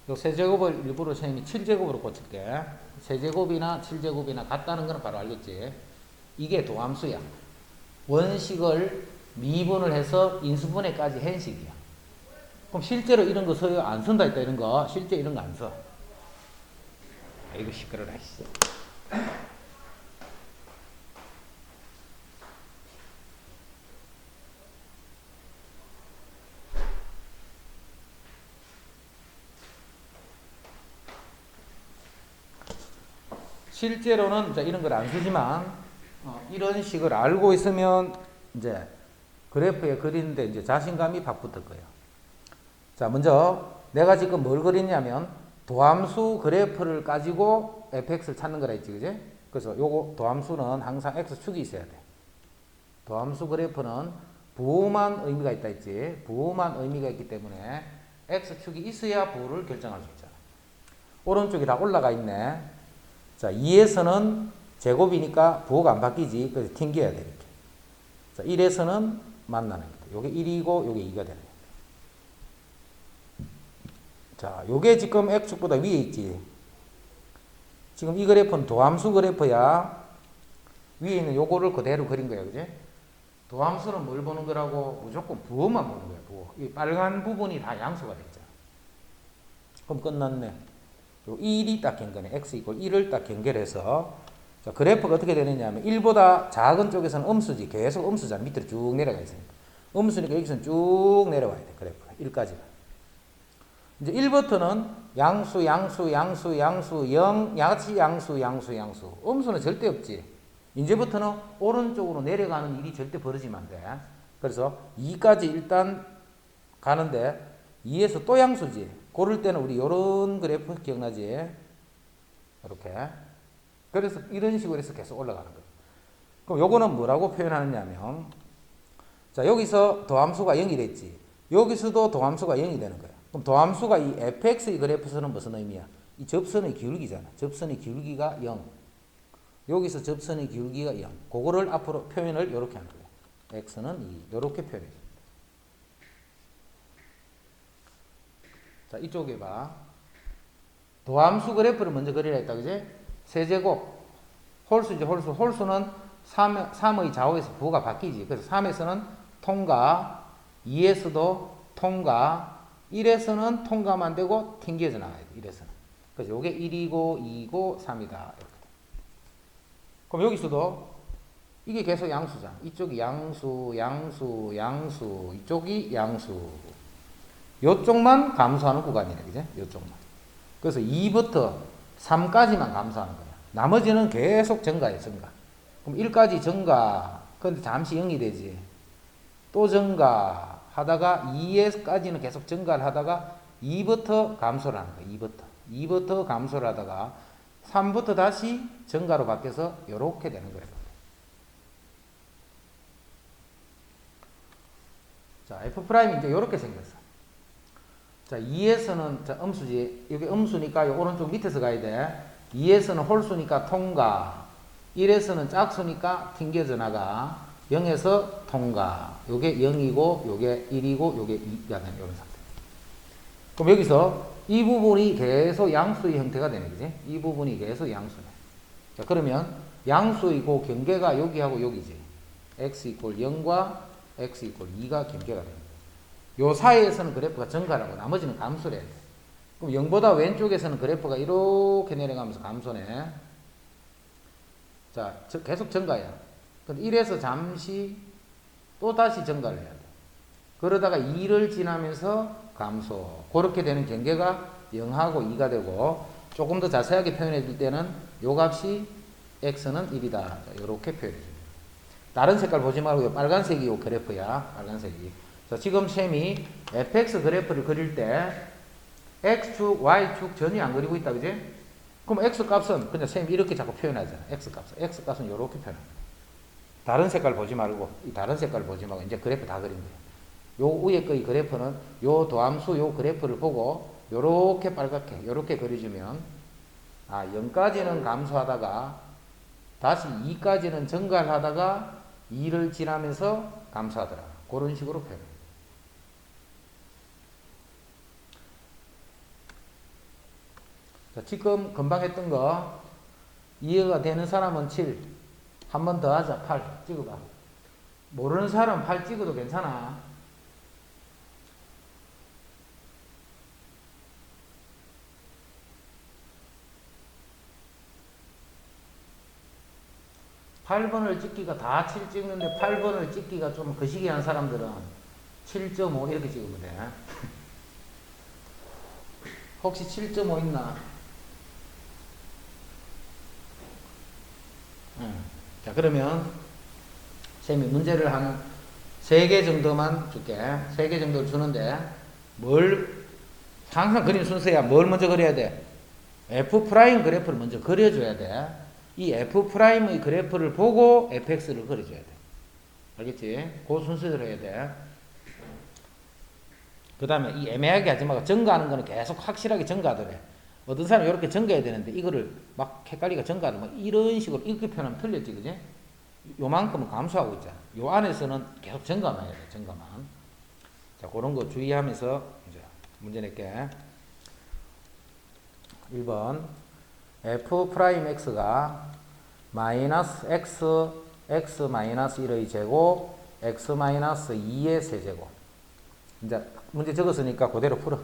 요 세제곱을 일부러 선생님이 7제곱으로 고칠게. 세제곱이나 7제곱이나 같다는 거는 바로 알겠지. 이게 도함수야. 원식을 미분을 해서 인수분해까지 한 식이야. 그럼 실제로 이런 거 써요? 안 쓴다 했다 이런 거. 실제 이런 거 안 써. 아이고 시끄러라. 실제로는 이제 이런 걸 안 쓰지만 이런 식을 알고 있으면 이제 그래프에 그리는데 이제 자신감이 팍 붙을 거예요. 자, 먼저 내가 지금 뭘 그리냐면 도함수 그래프를 가지고 fx를 찾는 거라 했지, 그지? 그래서 요거 도함수는 항상 x축이 있어야 돼. 도함수 그래프는 부호만 의미가 있다 했지. 부호만 의미가 있기 때문에 x축이 있어야 부호를 결정할 수 있잖아. 오른쪽이 다 올라가 있네. 자, 2에서는 제곱이니까 부호가 안 바뀌지. 그래서 튕겨야 돼, 이렇게. 자, 1에서는 만나는 거다. 요게 1이고, 요게 2가 되는 거다. 자, 요게 지금 x축보다 위에 있지. 지금 이 그래프는 도함수 그래프야. 위에 있는 요거를 그대로 그린 거야, 그지? 도함수는 뭘 보는 거라고? 무조건 부호만 보는 거야, 부호. 이 빨간 부분이 다 양수가 되잖아. 그럼 끝났네. 요 1이 딱 연결해. x 이퀄 1을 딱 연결해서 자, 그래프가 어떻게 되느냐 하면 1보다 작은 쪽에서는 음수지. 계속 음수잖아. 밑으로 쭉 내려가 있으니까. 음수니까 여기서는 쭉 내려와야 돼. 그래프가. 1까지가. 이제 1부터는 양수, 양수, 양수, 양수, 0, 양수, 양수, 양수, 양수. 음수는 절대 없지. 이제부터는 오른쪽으로 내려가는 일이 절대 벌어지면 안 돼. 그래서 2까지 일단 가는데 2에서 또 양수지. 고를 때는 우리 요런 그래프 기억나지? 이렇게. 그래서 이런 식으로 해서 계속 올라가는 거예요. 그럼 요거는 뭐라고 표현하느냐면, 자, 여기서 도함수가 0이 됐지. 여기서도 도함수가 0이 되는 거야. 그럼 도함수가 이 fx의 그래프에서는 무슨 의미야? 이 접선의 기울기잖아. 접선의 기울기가 0. 여기서 접선의 기울기가 0. 그거를 앞으로 표현을 이렇게 하는 거야. x는 2. 이렇게 표현해 줘. 자, 이쪽에 봐. 도함수 그래프를 먼저 그리라 했다, 그지? 세제곱. 홀수지, 홀수. 홀수는 3의 좌우에서 부호가 바뀌지. 그래서 3에서는 통과, 2에서도 통과, 1에서는 통과만 되고 튕겨져 나가야 돼, 1에서는. 그래서 요게 1이고, 2이고, 3이다. 이렇게. 그럼 여기서도 이게 계속 양수잖아. 이쪽이 양수, 양수, 양수, 이쪽이 양수. 요쪽만 감소하는 구간이네, 그죠? 요쪽만. 그래서 2부터 3까지만 감소하는 거야. 나머지는 계속 증가해, 증가. 그럼 1까지 증가. 근데 잠시 0이 되지. 또 증가 하다가 2에까지는 계속 증가를 하다가 2부터 감소를 하는 거야, 2부터. 2부터 감소를 하다가 3부터 다시 증가로 바뀌어서 이렇게 되는 거예요. 자, F'이 이제 이렇게 생겼어. 자, 2에서는, 자, 음수지. 여기 음수니까 요 오른쪽 밑에서 가야 돼. 2에서는 홀수니까 통과. 1에서는 짝수니까 튕겨져 나가. 0에서 통과. 요게 0이고, 요게 1이고, 요게 2가 되는 이런 상태. 그럼 여기서 이 부분이 계속 양수의 형태가 되네, 그지? 이 부분이 계속 양수네. 자, 그러면 양수이고 경계가 여기하고 여기지. x 이퀄 0과 x 이퀄 2가 경계가 됩니다. 요 사이에서는 그래프가 증가라고 나머지는 감소래. 그럼 0보다 왼쪽에서는 그래프가 이렇게 내려가면서 감소네. 자, 계속 증가야. 근데 1에서 잠시 또 다시 증가를 해야 돼. 그러다가 2를 지나면서 감소. 그렇게 되는 경계가 0하고 2가 되고, 조금 더 자세하게 표현해 줄 때는 요 값이 x는 1이다. 이렇게 표현해 줍니다. 다른 색깔 보지 말고 빨간색이 요 그래프야. 빨간색이. 자, 지금 쌤이 fx 그래프를 그릴 때 x축, y축 전혀 안 그리고 있다, 그지? 그럼 x값은 그냥 쌤이 이렇게 자꾸 표현하잖아. x값은 이렇게 표현합니다. 다른 색깔 보지 말고, 이 다른 색깔 보지 말고 이제 그래프 다 그린 거예요. 요 위에 거의 그래프는 요 도함수 요 그래프를 보고 요렇게 빨갛게 요렇게 그려주면, 아, 0까지는 감소하다가 다시 2까지는 증가를 하다가 2를 지나면서 감소하더라. 그런 식으로 표현합니다. 자, 지금 금방 했던 거 이해가 되는 사람은 7, 한 번 더 하자. 8 찍어봐. 모르는 사람은 8 찍어도 괜찮아. (8번을) 찍기가 다 7 찍는데 8번을 찍기가 좀 거시기한 사람들은 7.5 이렇게 찍으면 돼. 혹시 7.5 있나? 자, 그러면 쌤이 문제를 한 3개 정도만 줄게. 3개 정도를 주는데 항상 그림 순서야. 뭘 먼저 그려야 돼? F' 그래프를 먼저 그려줘야 돼. 이 F'의 그래프를 보고 fx를 그려줘야 돼. 알겠지? 그 순서대로 해야 돼. 그 다음에 이 애매하게 하지 말고 증가하는 거는 계속 확실하게 증가하더래. 어떤 사람은 이렇게 증가해야 되는데 이거를 막 헷갈리가 증가하는 막 이런 식으로 이렇게 표현하면 틀렸지, 그지? 요만큼은 감소하고 있잖아. 요 안에서는 계속 증가만 해야 돼, 증가만. 자, 그런 거 주의하면서 이제 문제 낼게. 1번. f'x가 마이너스 x 마이너스 1의 제곱 x 마이너스 2의 세제곱. 이제 문제 적었으니까 그대로 풀어.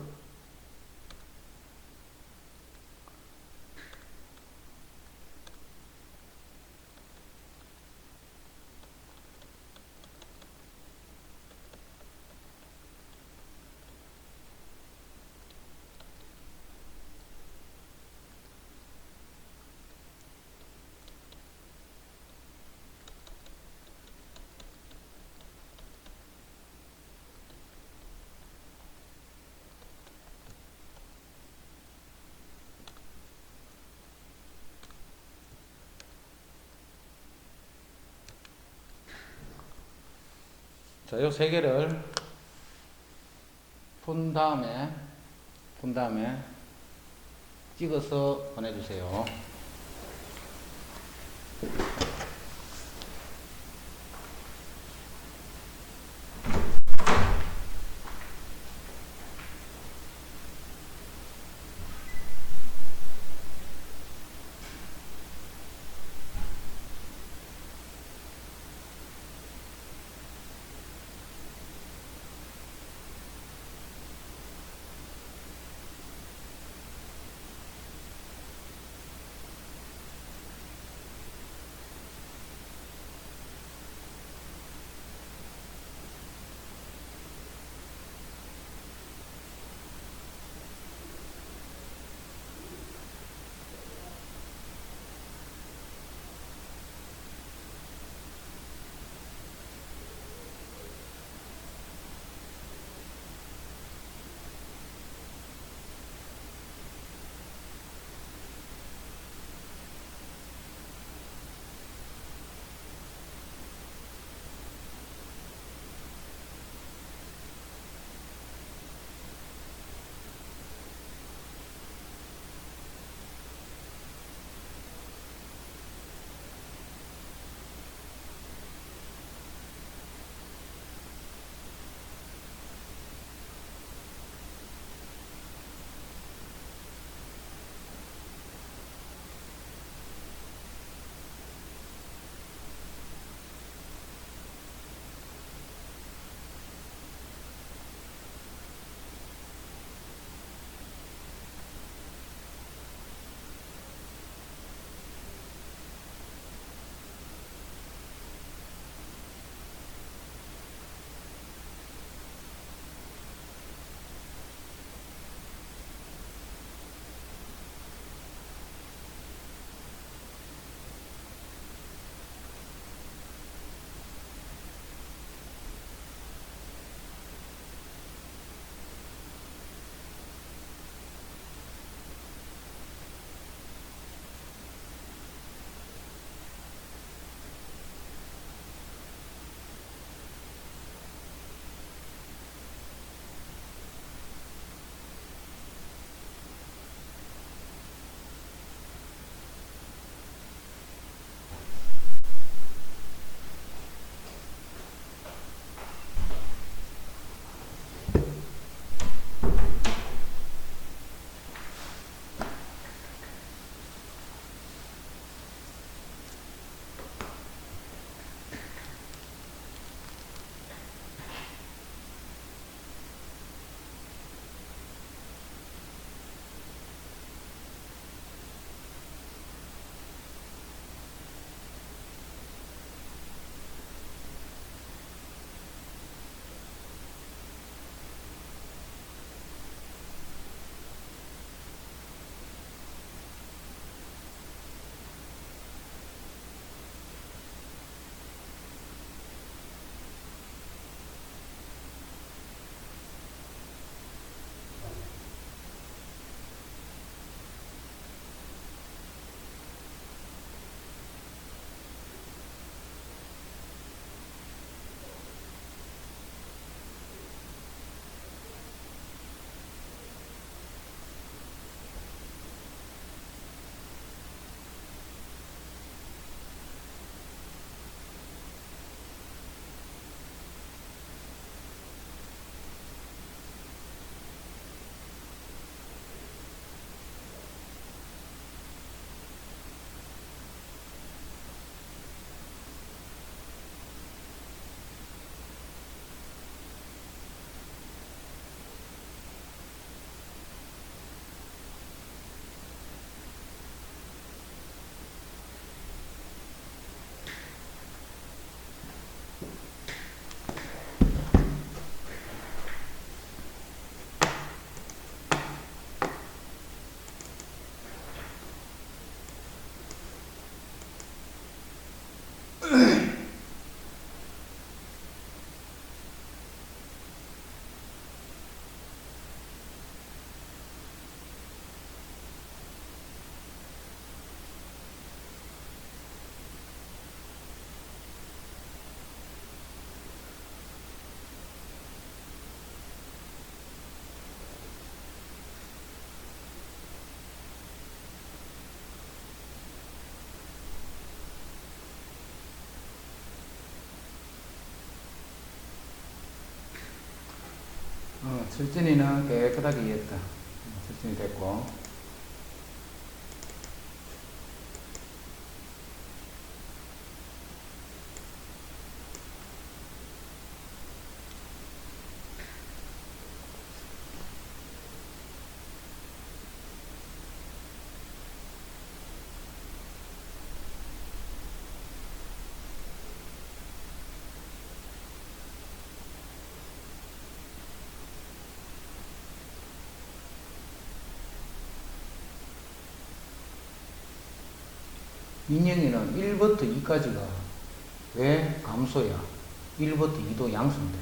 자, 요 세 개를 푼 다음에 찍어서 보내주세요. 철진이는 깨끗하게 이해했다. 철진이 됐고. 민영이는 1부터 2까지가 왜 감소야? 1부터 2도 양수인데.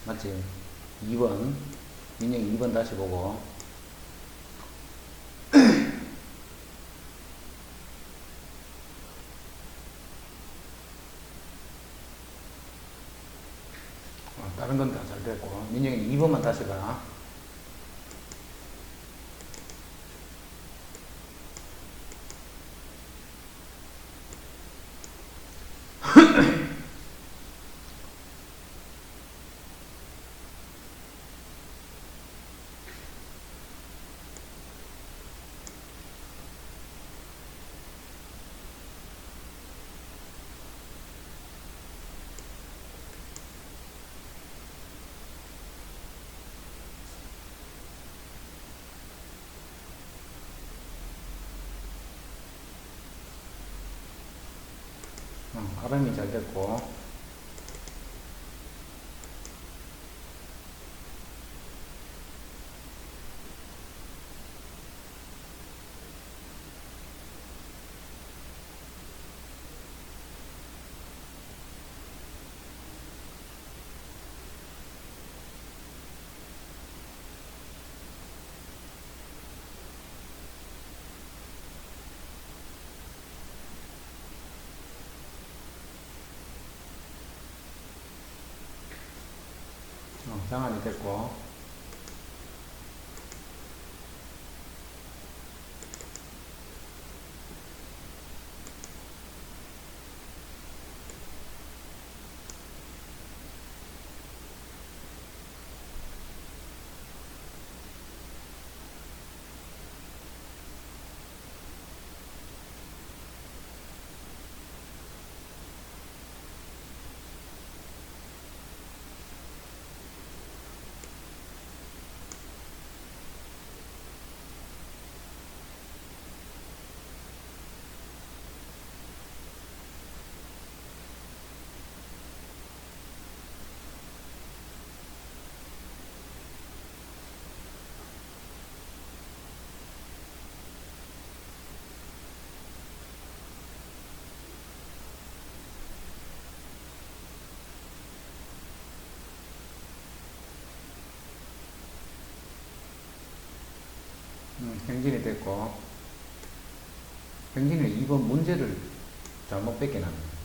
맞지? 2번. 민영이 2번 다시 보고. 다른 건 다 잘 됐고. 민영이 2번만 다시 봐. RM이 잘 됐고. 장안이 됐고. 경진이 됐고. 경진이 2번 문제를 잘못 뺏긴 합니다.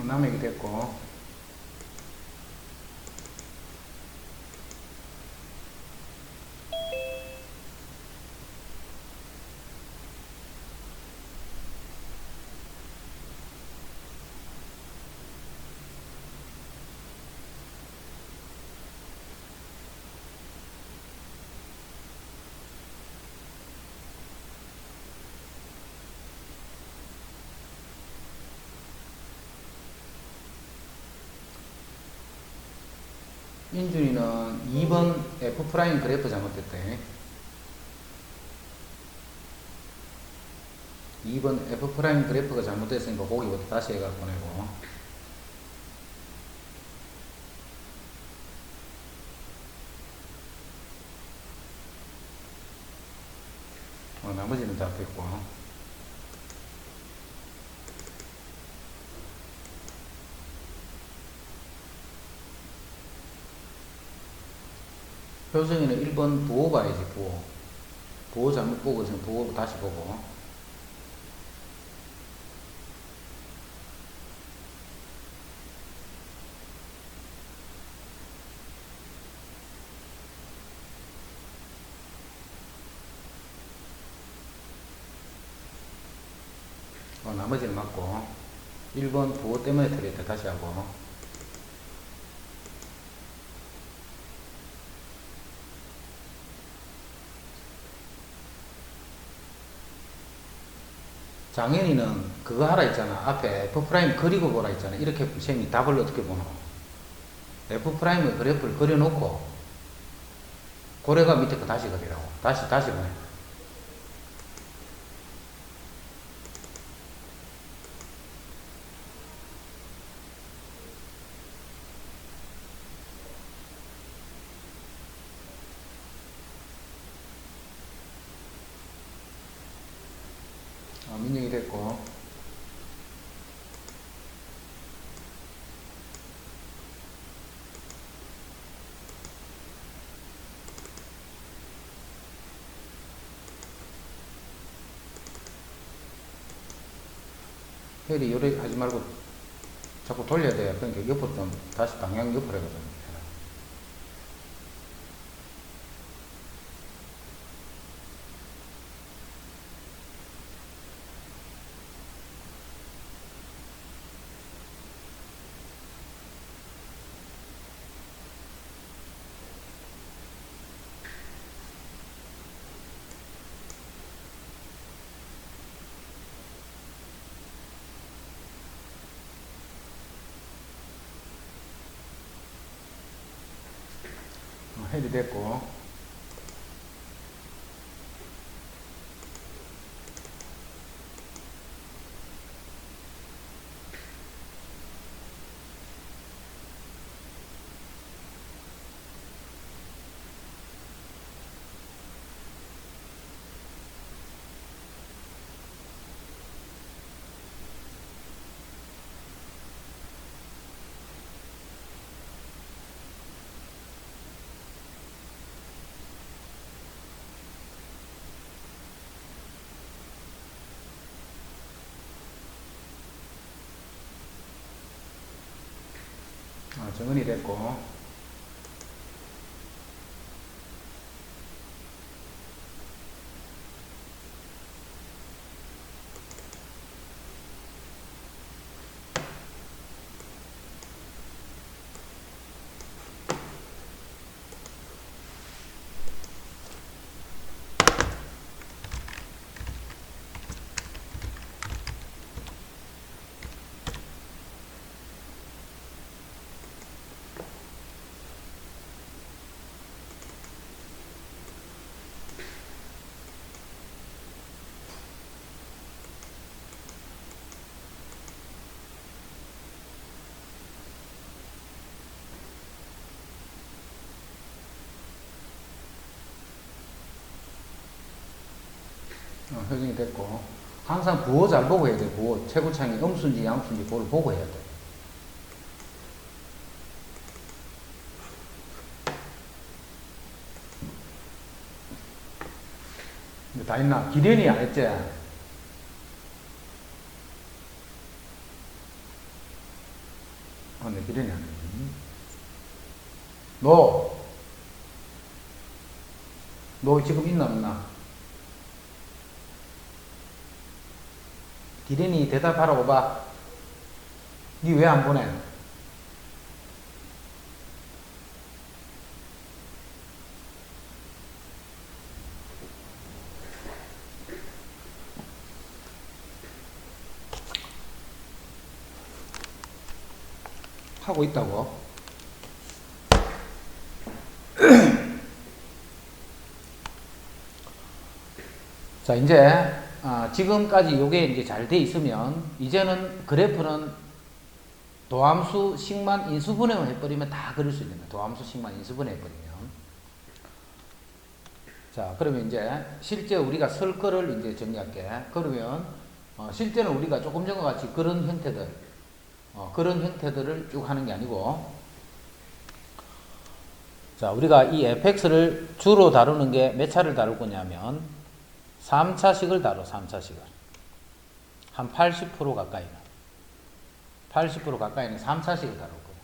남에게 됐고. 인준이는 2번 F 프라임 그래프 잘못됐대. 2번 F 프라임 그래프가 잘못됐으니까 거기부터 다시 해갖고 내고. 나머지는 잡혔고. 효성이는 1번 부호 봐야지, 부호. 부호 잘못 보고 있으면 부호 다시 보고. 나머지는 맞고. 1번 부호 때문에 틀렸다. 다시 하고. 장현이는 그거 하라 했잖아. 앞에 F'을 그리고 보라 했잖아. 이렇게 쌤이 답을 어떻게 보노? F'의 그래프를 그려놓고 고래가 밑에 거 다시 그리라고. 다시 보내. 민영이 됐고. 헬이 요래 하지 말고 자꾸 돌려야 돼요. 그러니까 옆으로 좀 다시 방향 옆으로 해거든요. 헬이 됐고. 정은이 됐고. 효정이 됐고. 항상 부호 잘 보고 해야 돼. 부호 최고창이 음수인지 양수인지 그걸 보고 해야 돼. 이거 다 했나? 기련이 안 했지? 네, 기련이 안 했지. 너 지금 있나 없나? 기련이 대답하라고 봐. 니 왜 안 보내? 하고 있다고? 자, 이제 지금까지 요게 이제 잘 돼 있으면 이제는 그래프는 도함수식만 인수분해만 해버리면 다 그릴 수 있는 거야. 도함수식만 인수분해 해버리면. 자, 그러면 이제 실제 우리가 쓸 거를 이제 정리할게. 그러면 실제는 우리가 조금 전과 같이 그런 형태들, 그런 형태들을 쭉 하는 게 아니고, 자, 우리가 이 fx를 주로 다루는 게 몇 차를 다룰 거냐면 3차식을 다뤄. 3차식을 한 80% 가까이는 80% 가까이는 3차식을 다룰 거예요.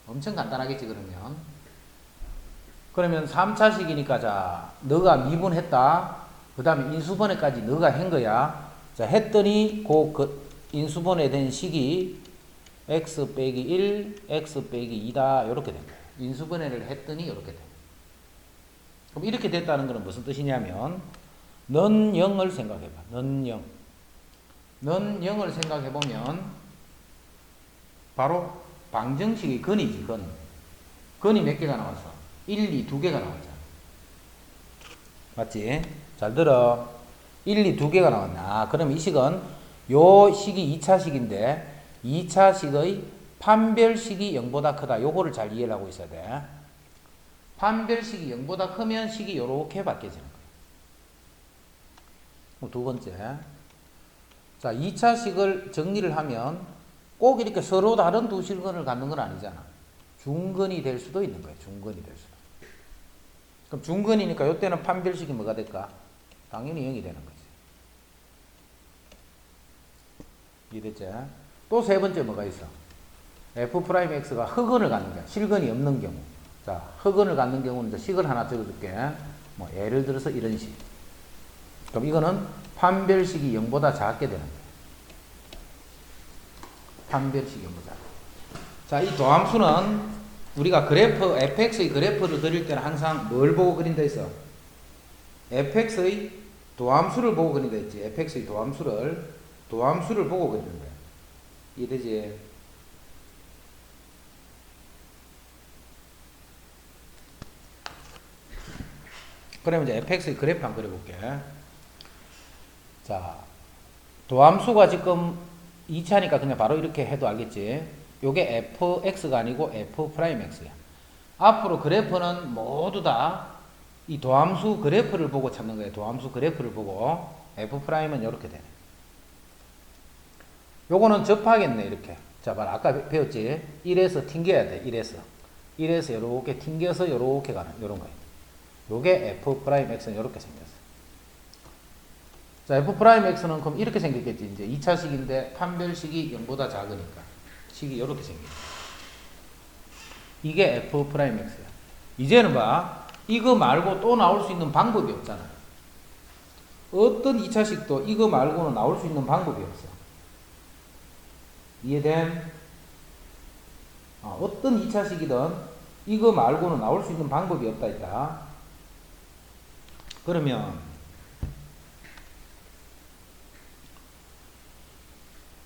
엄청 간단하겠지. 그러면 3차식이니까 자, 너가 미분했다. 그 다음에 인수분해까지 너가 한 거야. 자, 했더니 그 인수분해 된 식이 x 빼기 1, x 빼기 2다. 이렇게 된 거야. 인수분해를 했더니 이렇게 돼. 그럼 이렇게 됐다는 것은 무슨 뜻이냐면 넌 0을 생각해봐. 넌 0. 넌 0을 생각해보면 바로 방정식이 근이지. 근이 몇 개가 나왔어? 1, 2, 2개가 나왔잖아. 맞지? 잘 들어. 1, 2, 2개가 나왔네. 아, 그럼 이 식은 요 식이 2차식인데 2차식의 판별식이 0보다 크다. 요거를 잘 이해를 하고 있어야 돼. 판별식이 0보다 크면 식이 요렇게 바뀌어지는 거예요. 두 번째. 자, 2차식을 정리를 하면 꼭 이렇게 서로 다른 두 실근을 갖는 건 아니잖아. 중근이 될 수도 있는 거예요. 중근이 될 수도. 그럼 중근이니까 이때는 판별식이 뭐가 될까? 당연히 0이 되는 거지. 이해됐지? 또 세 번째 뭐가 있어? f'x가 흑은을 갖는 경우, 실근이 없는 경우. 자, 흑은을 갖는 경우는 이제 식을 하나 적어줄게. 뭐 예를 들어서 이런 식. 그럼 이거는 판별식이 0보다 작게 되는 거예요. 판별식이 0보다 작게. 자, 이 도함수는 우리가 그래프, fx의 그래프를 그릴 때는 항상 뭘 보고 그린다 했어? fx의 도함수를 보고 그린다 했지. fx의 도함수를 보고 그리는 거야. 이해되지? 그러면 이제 fx의 그래프 한번 그려볼게. 자, 도함수가 지금 2차니까 그냥 바로 이렇게 해도 알겠지? 요게 fx가 아니고 f'x야. 앞으로 그래프는 모두 다 이 도함수 그래프를 보고 찾는 거예요. 도함수 그래프를 보고 f'은 이렇게 되네. 요거는 접하겠네. 이렇게. 자, 봐라. 아까 배웠지? 1에서 튕겨야 돼. 1에서 이렇게 튕겨서 이렇게 가는 요런 거예요. 요게 f'x는 이렇게 생겼어. 자, f'x는 그럼 이렇게 생겼겠지. 이제 2차식인데 판별식이 0보다 작으니까 식이 이렇게 생겼어. 이게 f'x야. 이제는 봐. 이거 말고 또 나올 수 있는 방법이 없잖아. 어떤 2차식도 이거 말고는 나올 수 있는 방법이 없어. 이해됨? 어떤 2차식이든 이거 말고는 나올 수 있는 방법이 없다 했다. 그러면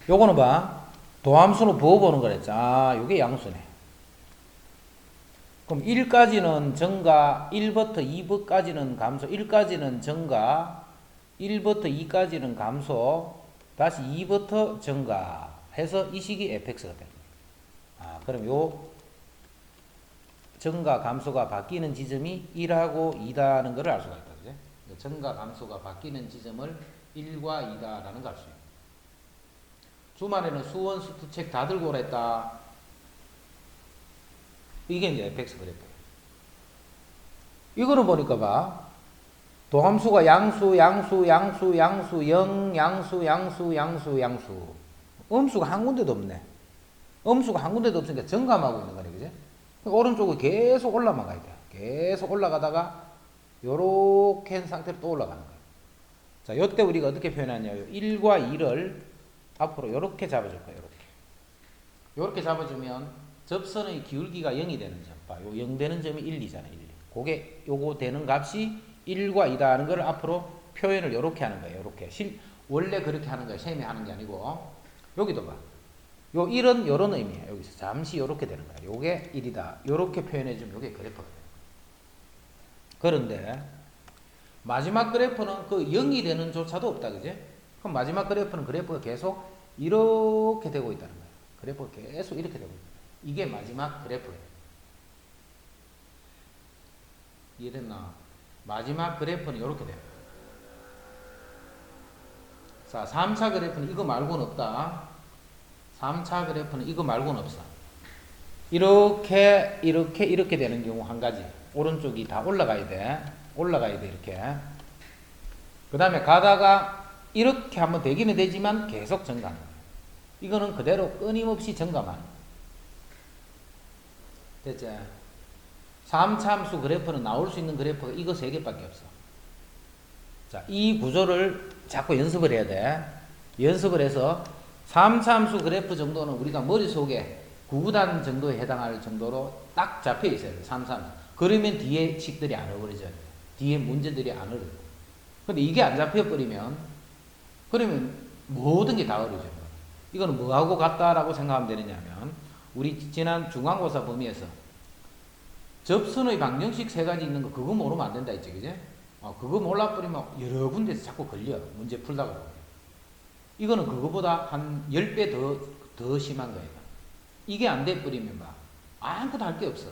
요거는 봐. 도함수로 부어보는 거랬지. 아, 요게 양수네. 그럼 1까지는 정가, 1부터 2까지는 감소, 1까지는 정가, 1부터 2까지는 감소, 다시 2부터 정가 해서 이 식이 fx가 됩니다. 아, 그럼 요 정가 감소가 바뀌는 지점이 1하고 2다는 것을 알 수가 있다. 그죠? 정가 감소가 바뀌는 지점을 1과 2다라는 걸 알 수 있다. 주말에는 수원 수투책 다 들고 오라 했다. 이게 이제 fx 그래프. 이거는 보니까 봐. 도함수가 양수, 양수, 양수, 양수, 0, 양수, 양수, 양수, 양수. 음수가 한 군데도 없네. 음수가 한 군데도 없으니까 정감하고 있는 거네. 그지? 그러니까 오른쪽을 계속 올라만 가야 돼. 계속 올라가다가 요렇게 한 상태로 또 올라가는 거야. 자, 요때 우리가 어떻게 표현하냐면 1과 2를 앞으로 요렇게 잡아줄 거야. 요렇게 잡아주면 접선의 기울기가 0이 되는 점. 봐. 요 0 되는 점이 1, 2잖아. 1, 2. 그게 요거 되는 값이 1과 2다 하는 걸 앞으로 표현을 요렇게 하는 거예요. 요렇게. 원래 그렇게 하는 거예요. 셈이 하는 게 아니고. 여기도 봐. 요 1은 요런 의미예요. 여기서 잠시 요렇게 되는 거야. 요게 1이다. 요렇게 표현해주면 요게 그래프가 돼요. 그런데 마지막 그래프는 그 0이 되는 조차도 없다. 그지? 그럼 마지막 그래프는 그래프가 계속 이렇게 되고 있다는 거예요. 그래프가 계속 이렇게 되고 있다. 이게 마지막 그래프예요. 이해됐나? 마지막 그래프는 이렇게 돼요. 자, 3차 그래프는 이거 말고는 없다. 3차 그래프는 이거 말고는 없어. 이렇게 되는 경우 한 가지. 오른쪽이 다 올라가야 돼. 이렇게. 그 다음에 가다가 이렇게 한번 되기는 되지만 계속 증가하는 거예요. 이거는 그대로 끊임없이 증가만. 됐지? 3차 함수 그래프는 나올 수 있는 그래프가 이거 3개밖에 없어. 자, 이 구조를 자꾸 연습을 해야 돼. 연습을 해서 3차 함수 그래프 정도는 우리가 머릿속에 구구단 정도에 해당할 정도로 딱 잡혀 있어야 돼. 3차 함수. 그러면 뒤에 식들이 안 어그러져요. 뒤에 문제들이 안 어려요. 근데 이게 안 잡혀버리면 그러면 모든 게 다 어려져요. 이거는 뭐하고 같다라고 생각하면 되느냐면 우리 지난 중간고사 범위에서 접선의 방정식 3가지 있는 거 그거 모르면 안 된다 했지, 그지? 그거 몰라버리면 여러 군데서 자꾸 걸려. 문제 풀다가 보면. 이거는 그거보다 한 10배 더 심한 거예요. 이게 안 돼버리면 막 아무것도 할 게 없어.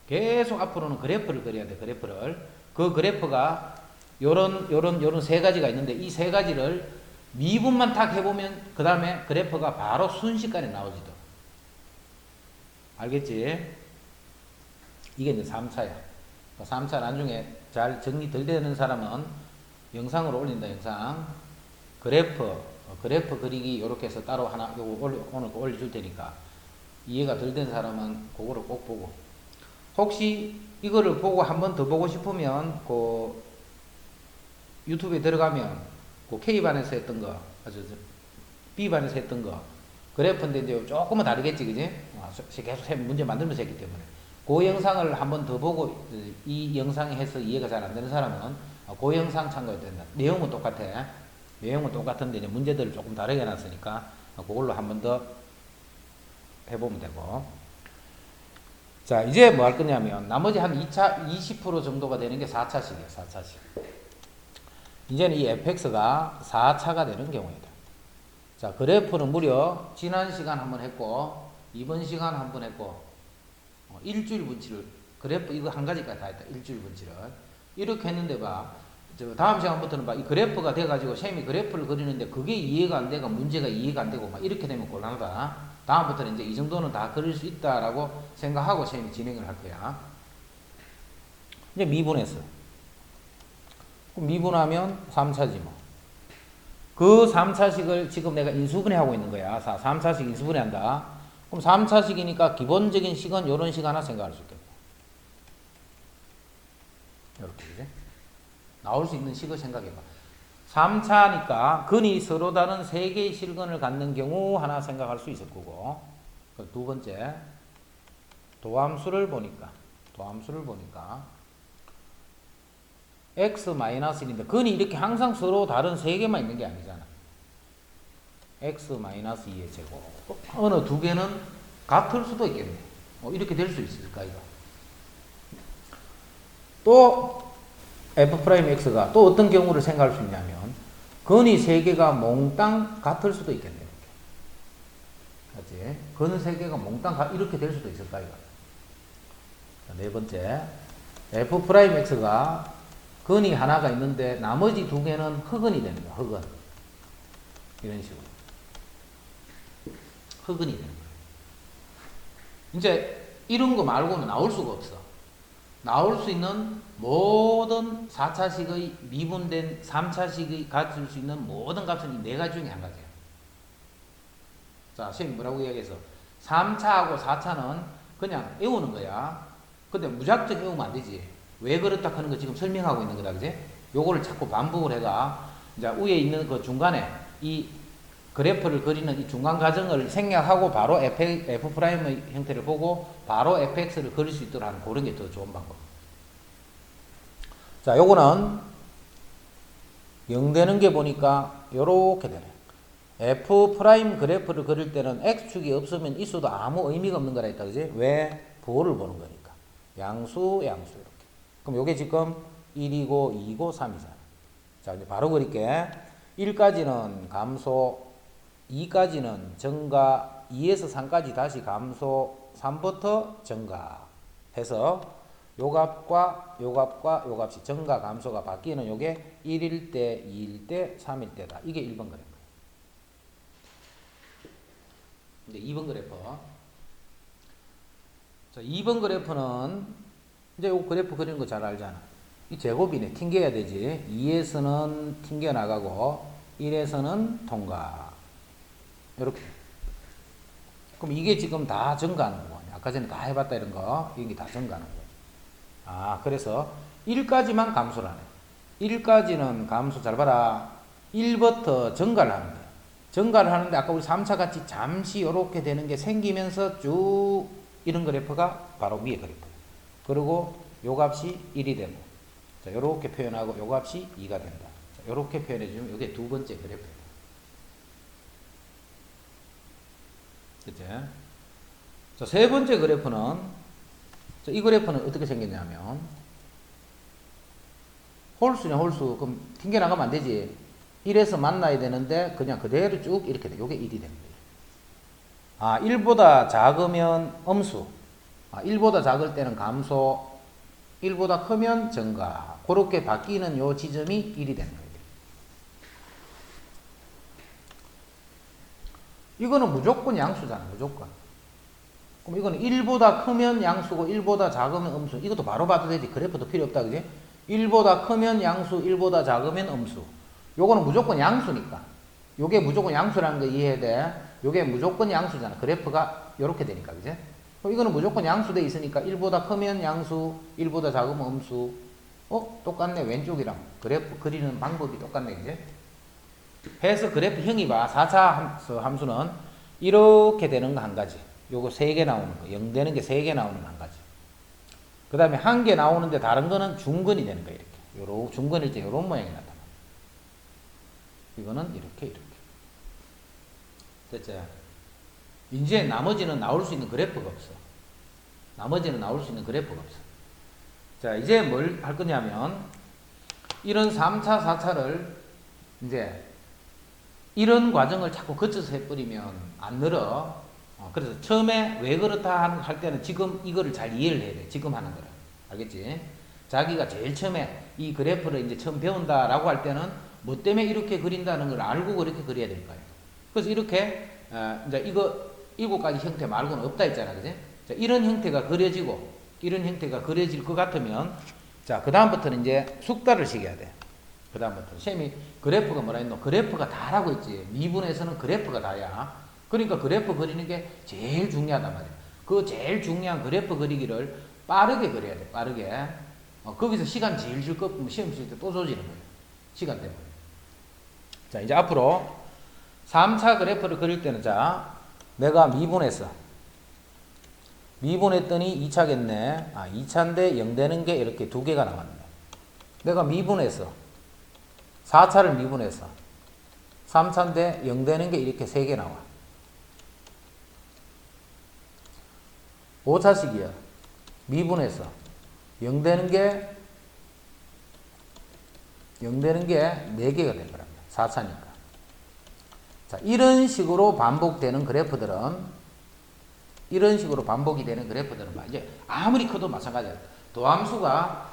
계속 앞으로는 그래프를 그려야 돼, 그래프를. 그 그래프가 요런 3가지가 있는데 이 3가지를 미분만 딱 해보면 그 다음에 그래프가 바로 순식간에 나오지도. 알겠지? 이게 이제 3차야. 3차 나중에 잘 정리 덜 되는 사람은 영상으로 올린다, 영상. 그래프 그리기 이렇게 해서 따로 하나 요거 오늘 올려줄 테니까 이해가 덜 된 사람은 그거를 꼭 보고, 혹시 이거를 보고 한 번 더 보고 싶으면 그 유튜브에 들어가면 그 K반에서 했던 거, B반에서 했던 거 그래프인데 이제 조금은 다르겠지, 그지? 계속 문제 만들면서 했기 때문에 그 영상을 한 번 더 보고 이 영상에 해서 이해가 잘 안 되는 사람은 그 영상 참고해야 된다. 내용은 똑같아. 내용은 똑같은데 이제 문제들을 조금 다르게 해놨으니까 그걸로 한 번 더 해보면 되고. 자, 이제 뭐 할 거냐면 나머지 한 2차 20% 정도가 되는 게 4차식이에요. 4차식. 이제는 이 fx가 4차가 되는 경우이다. 자, 그래프는 무려 지난 시간 한번 했고 이번 시간 한번 했고 일주일 분치를, 그래프 이거 한 가지까지 다 했다. 일주일 분치를 이렇게 했는데 봐, 다음 시간부터는 봐, 이 그래프가 돼가지고 쌤이 그래프를 그리는데 그게 이해가 안 되고 문제가 이해가 안 되고 막 이렇게 되면 곤란하다. 다음부터는 이제 이 정도는 다 그릴 수 있다라고 생각하고 쌤이 진행을 할 거야. 이제 미분했어. 미분하면 3차지 뭐. 그 3차식을 지금 내가 인수분해 하고 있는 거야. 3차식 인수분해 한다. 그럼 3차식이니까 기본적인 식은 이런 식 하나 생각할 수 있겠고. 이렇게, 그지? 나올 수 있는 식을 생각해봐. 3차니까 근이 서로 다른 3개의 실근을 갖는 경우 하나 생각할 수 있을 거고. 두 번째, 도함수를 보니까 x-1인데 근이 이렇게 항상 서로 다른 3개만 있는 게 아니잖아. x-2의 제곱. 어느 2개는 같을 수도 있겠네. 이렇게 될 수 있을까, 이거. 또 f'x가 또 어떤 경우를 생각할 수 있냐면 근이 3개가 몽땅 같을 수도 있겠네. 이렇게. 근 3개가 몽땅 이렇게 될 수도 있을까, 이거. 자, 네 번째, f'x가 근이 하나가 있는데 나머지 2개는 흑근이 되는 거야. 흑근. 이런 식으로. 흑근이 되는 거야. 이제 이런 거 말고는 나올 수가 없어. 나올 수 있는 모든 4차식의 미분된 3차식이 가질 수 있는 모든 값은 이 4가지 중에 한 가지야. 자, 선생님이 뭐라고 이야기해서 3차하고 4차는 그냥 외우는 거야. 근데 무작정 외우면 안 되지. 왜 그렇다 하는 거 지금 설명하고 있는 거다, 그지? 요거를 자꾸 반복을 해가 이제 위에 있는 그 중간에 이 그래프를 그리는 이 중간 과정을 생략하고 바로 F'의 형태를 보고 바로 fx를 그릴 수 있도록 하는 그런 게 더 좋은 방법. 자, 요거는 0 되는 게 보니까 요렇게 되네. F' 그래프를 그릴 때는 x축이 없으면 있어도 아무 의미가 없는 거라 했다, 그지? 왜? 부호를 보는 거니까. 양수 이렇게. 그럼 요게 지금 1이고 2고 3이잖아. 자, 이제 바로 그릴게. 1까지는 감소, 2까지는 증가, 2에서 3까지 다시 감소, 3부터 증가 해서 요 값과 요 값과 요 값이 증가 감소가 바뀌는 요게 1일 때, 2일 때, 3일 때다. 이게 1번 그래프. 이제 2번 그래프. 자, 2번 그래프는 이제 요 그래프 그리는 거 잘 알잖아. 이 제곱이네. 튕겨야 되지. 2에서는 튕겨 나가고 1에서는 통과. 이렇게. 그럼 이게 지금 다 증가하는 거고. 아까 전에 다 해봤다 이런 거. 이게 다 증가하는 거고. 아, 그래서 1까지만 감소를 하네. 1까지는 감소 잘 봐라. 1부터 증가를 하는 거야. 증가를 하는데 아까 우리 3차 같이 잠시 이렇게 되는 게 생기면서 쭉 이런 그래프가 바로 위에 그래프. 그리고 요 값이 1이 되고, 자, 요렇게 표현하고 요 값이 2가 된다. 자, 요렇게 표현해주면 이게 두 번째 그래프예요. 그치? 자, 세 번째 그래프는, 자, 이 그래프는 어떻게 생겼냐면, 홀수냐, 홀수. 그럼 튕겨나가면 안 되지. 1에서 만나야 되는데, 그냥 그대로 쭉 이렇게 돼. 요게 1이 됩니다. 아, 1보다 작으면 음수. 아, 1보다 작을 때는 감소. 1보다 크면 증가. 그렇게 바뀌는 요 지점이 1이 되는 거예요. 이거는 무조건 양수잖아. 무조건. 그럼 이거는 1보다 크면 양수고 1보다 작으면 음수. 이것도 바로 봐도 되지. 그래프도 필요 없다. 그지? 1보다 크면 양수, 1보다 작으면 음수. 요거는 무조건 양수니까. 요게 무조건 양수라는 거 이해해야 돼. 요게 무조건 양수잖아. 그래프가 요렇게 되니까. 그지? 그럼 이거는 무조건 양수돼 있으니까 1보다 크면 양수, 1보다 작으면 음수. 똑같네. 왼쪽이랑. 그래프 그리는 방법이 똑같네. 그지? 해서 그래프 형이 봐. 4차 함수는 이렇게 되는 거 한 가지. 요거 3개 나오는 거. 0 되는 게 3개 나오는 거 한 가지. 그 다음에 1개 나오는데 다른 거는 중근이 되는 거야. 이렇게. 요런 중근일 때 요런 모양이 나타나. 이거는 이렇게. 됐죠? 이제 나머지는 나올 수 있는 그래프가 없어. 나머지는 나올 수 있는 그래프가 없어. 자, 이제 뭘 할 거냐면, 이런 3차, 4차를 이제 이런 과정을 자꾸 거쳐서 해버리면 안 늘어. 그래서 처음에 왜 그렇다 할 때는 지금 이거를 잘 이해를 해야 돼. 지금 하는 거를. 알겠지? 자기가 제일 처음에 이 그래프를 이제 처음 배운다라고 할 때는 뭐 때문에 이렇게 그린다는 걸 알고 그렇게 그려야 될 거예요. 그래서 이렇게, 이제 이거 7가지 형태 말고는 없다 했잖아. 그지? 자, 이런 형태가 그려지고, 이런 형태가 그려질 것 같으면, 자, 그다음부터는 이제 숙달을 시켜야 돼. 그다음부터. 쌤이 그래프가 뭐라 했노? 그래프가 다라고 했지. 미분에서는 그래프가 다야. 그러니까 그래프 그리는 게 제일 중요하단 말이야. 그 제일 중요한 그래프 그리기를 빠르게 그려야 돼. 빠르게. 거기서 시간 제일 줄 거, 시험 칠 때 또 조지는 거예요. 시간 때문에. 자, 이제 앞으로 3차 그래프를 그릴 때는, 자, 내가 미분했어. 미분했더니 2차겠네. 2차인데 0 되는 게 이렇게 2개가 나왔네. 내가 미분했어. 4차를 미분했어. 3차인데 0 되는 게 이렇게 3개 나와. 5차식이야. 미분했어. 0 되는 게 4개가 된 거랍니다. 4차니까. 자, 이런 식으로 반복되는 그래프들은, 이런 식으로 반복이 되는 그래프들은 이제 아무리 커도 마찬가지야. 도함수가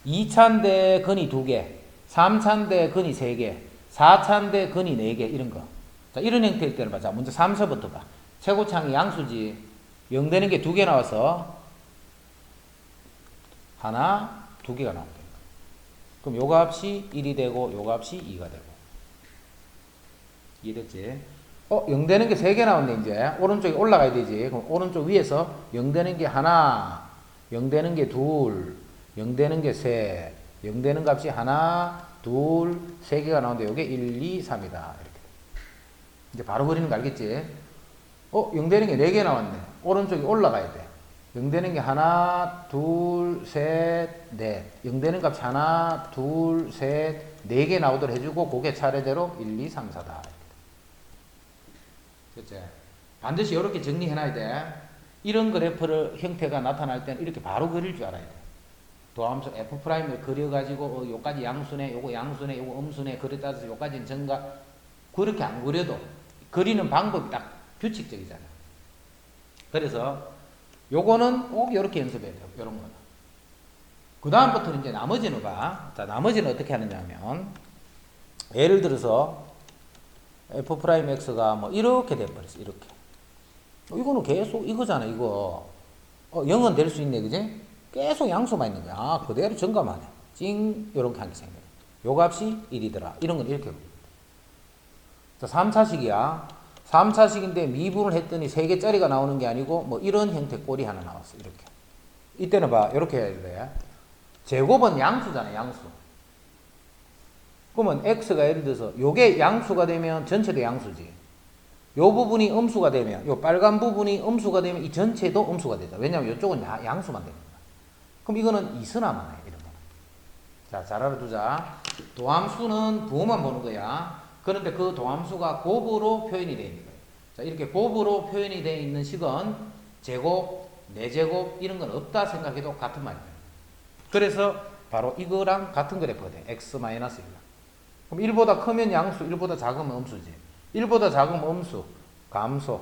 2차인데 근이 2개, 3차인데 근이 3개, 4차인데 근이 4개, 이런 거. 자, 이런 형태일 때는 봐. 자, 먼저 3차부터 봐. 최고창이 양수지. 0 되는 게 2개 나와서 하나, 2개가 나온다. 그럼 요 값이 1이 되고, 요 값이 2가 되고. 이해됐지? 0 되는 게 3개 나왔네, 이제. 오른쪽에 올라가야 되지. 그럼 오른쪽 위에서 0 되는 게 하나, 0 되는 게 둘, 0 되는 게 셋, 0 되는 값이 하나, 둘, 3개가 나오는데, 요게 1, 2, 3이다. 이렇게. 이제 바로 그리는 거 알겠지? 0 되는 게 4개 나왔네. 오른쪽에 올라가야 돼. 0 되는 게 하나, 둘, 셋, 넷. 0 되는 값이 하나, 둘, 셋, 4개 나오도록 해주고, 그게 차례대로 1, 2, 3, 4다. 그치? 반드시 이렇게 정리해놔야 돼. 이런 그래프를 형태가 나타날 때는 이렇게 바로 그릴 줄 알아야 돼. 도함수 F'을 그려가지고, 요까지 양수네, 요거 양수네, 요거 음수네, 그래 따라서 요까지는 증가. 그렇게 안 그려도 그리는 방법이 딱 규칙적이잖아. 그래서 요거는 꼭 이렇게 연습해야 돼요. 요런 거는. 그 다음부터는 이제 나머지는 봐. 자, 나머지는 어떻게 하느냐 하면, 예를 들어서, f'x가 뭐, 이렇게 돼버렸어, 이렇게. 이거는 계속 이거잖아, 이거. 0은 될 수 있네, 그지? 계속 양수만 있는 거야. 아, 그대로 증가만 해. 찡, 요렇게 한 게 생겨요. 요 값이 1이더라. 이런 건 이렇게. 자, 3차식이야. 3차식인데 미분을 했더니 3개짜리가 나오는 게 아니고, 뭐, 이런 형태 꼴이 하나 나왔어, 이렇게. 이때는 봐, 이렇게 해야 돼. 제곱은 양수잖아, 양수. 그러면 x가 예를 들어서 요게 양수가 되면 전체도 양수지. 요 부분이 음수가 되면, 요 빨간 부분이 음수가 되면 이 전체도 음수가 되죠. 왜냐면 이쪽은 양수만 되는 거야. 그럼 이거는 이선화만 해, 이런 거는. 자, 잘 알아두자. 도함수는 부호만 보는 거야. 그런데 그 도함수가 곱으로 표현이 되어 있는 거야. 자, 이렇게 곱으로 표현이 되어 있는 식은 제곱, 내제곱 이런 건 없다 생각해도 같은 말이야. 그래서 바로 이거랑 같은 그래프가 돼. x-1. 그럼 1보다 크면 양수, 1보다 작으면 음수지. 1보다 작으면 음수, 감소.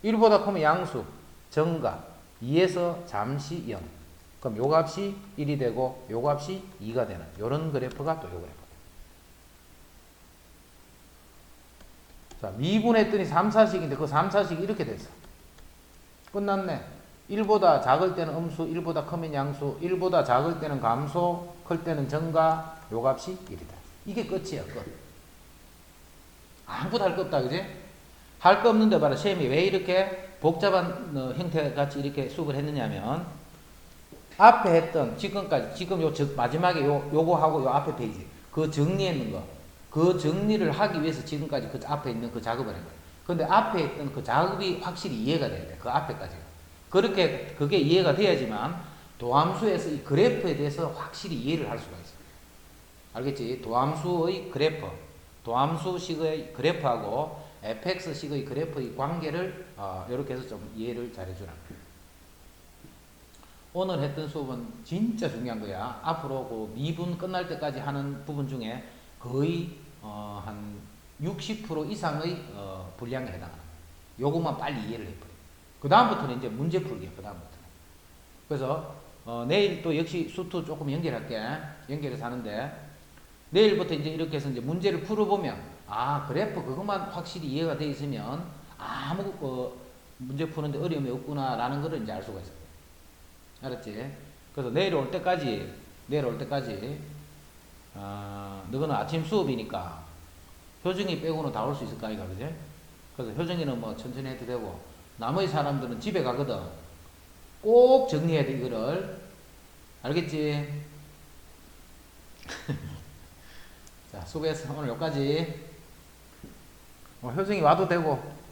1보다 크면 양수, 증가. 2에서 잠시 0. 그럼 요 값이 1이 되고 요 값이 2가 되는 요런 그래프가 또 요 그래프. 자, 미분했더니 3차식인데 그 3차식이 이렇게 됐어. 끝났네. 1보다 작을 때는 음수, 1보다 크면 양수, 1보다 작을 때는 감소, 클 때는 증가, 요 값이 1이다. 이게 끝이야, 끝. 아무것도 할 거 없다, 그지? 할 거 없는데 봐라. 시험이 왜 이렇게 복잡한 형태 같이 이렇게 수업을 했느냐면, 앞에 했던, 지금까지, 지금 마지막에 요거 하고 요 앞에 페이지, 그 정리했는 거, 그 정리를 하기 위해서 지금까지 그 앞에 있는 그 작업을 한 거야. 근데 앞에 있던 그 작업이 확실히 이해가 돼야 돼. 그 앞에까지가. 그렇게, 그게 이해가 돼야지만, 도함수에서 이 그래프에 대해서 확실히 이해를 할 수가 있어. 알겠지? 도함수의 그래프, 도함수식의 그래프하고 fx식의 그래프의 관계를 이렇게 해서 좀 이해를 잘 해주라. 오늘 했던 수업은 진짜 중요한 거야. 앞으로 그 미분 끝날 때까지 하는 부분 중에 거의 한 60% 이상의 분량에 해당하는 거야. 요것만 빨리 이해를 해버려. 그 다음부터는 이제 문제 풀기야. 그 다음부터는. 그래서 내일 또 역시 수투 조금 연결할게. 연결해서 하는데 내일부터 이제 이렇게 해서 이제 문제를 풀어보면 그래프 그것만 확실히 이해가 돼 있으면 아무 문제 푸는데 어려움이 없구나라는 걸 이제 알 수가 있어요. 알았지? 그래서 내일 올 때까지 너는 아침 수업이니까 효정이 빼고는 다 올 수 있을 거 아이가, 그지? 그래서 효정이는 뭐 천천히 해도 되고 나머지 사람들은 집에 가거든. 꼭 정리해야 돼, 이거를. 알겠지? 자, 수고했어. 오늘 여기까지. 효정이 와도 되고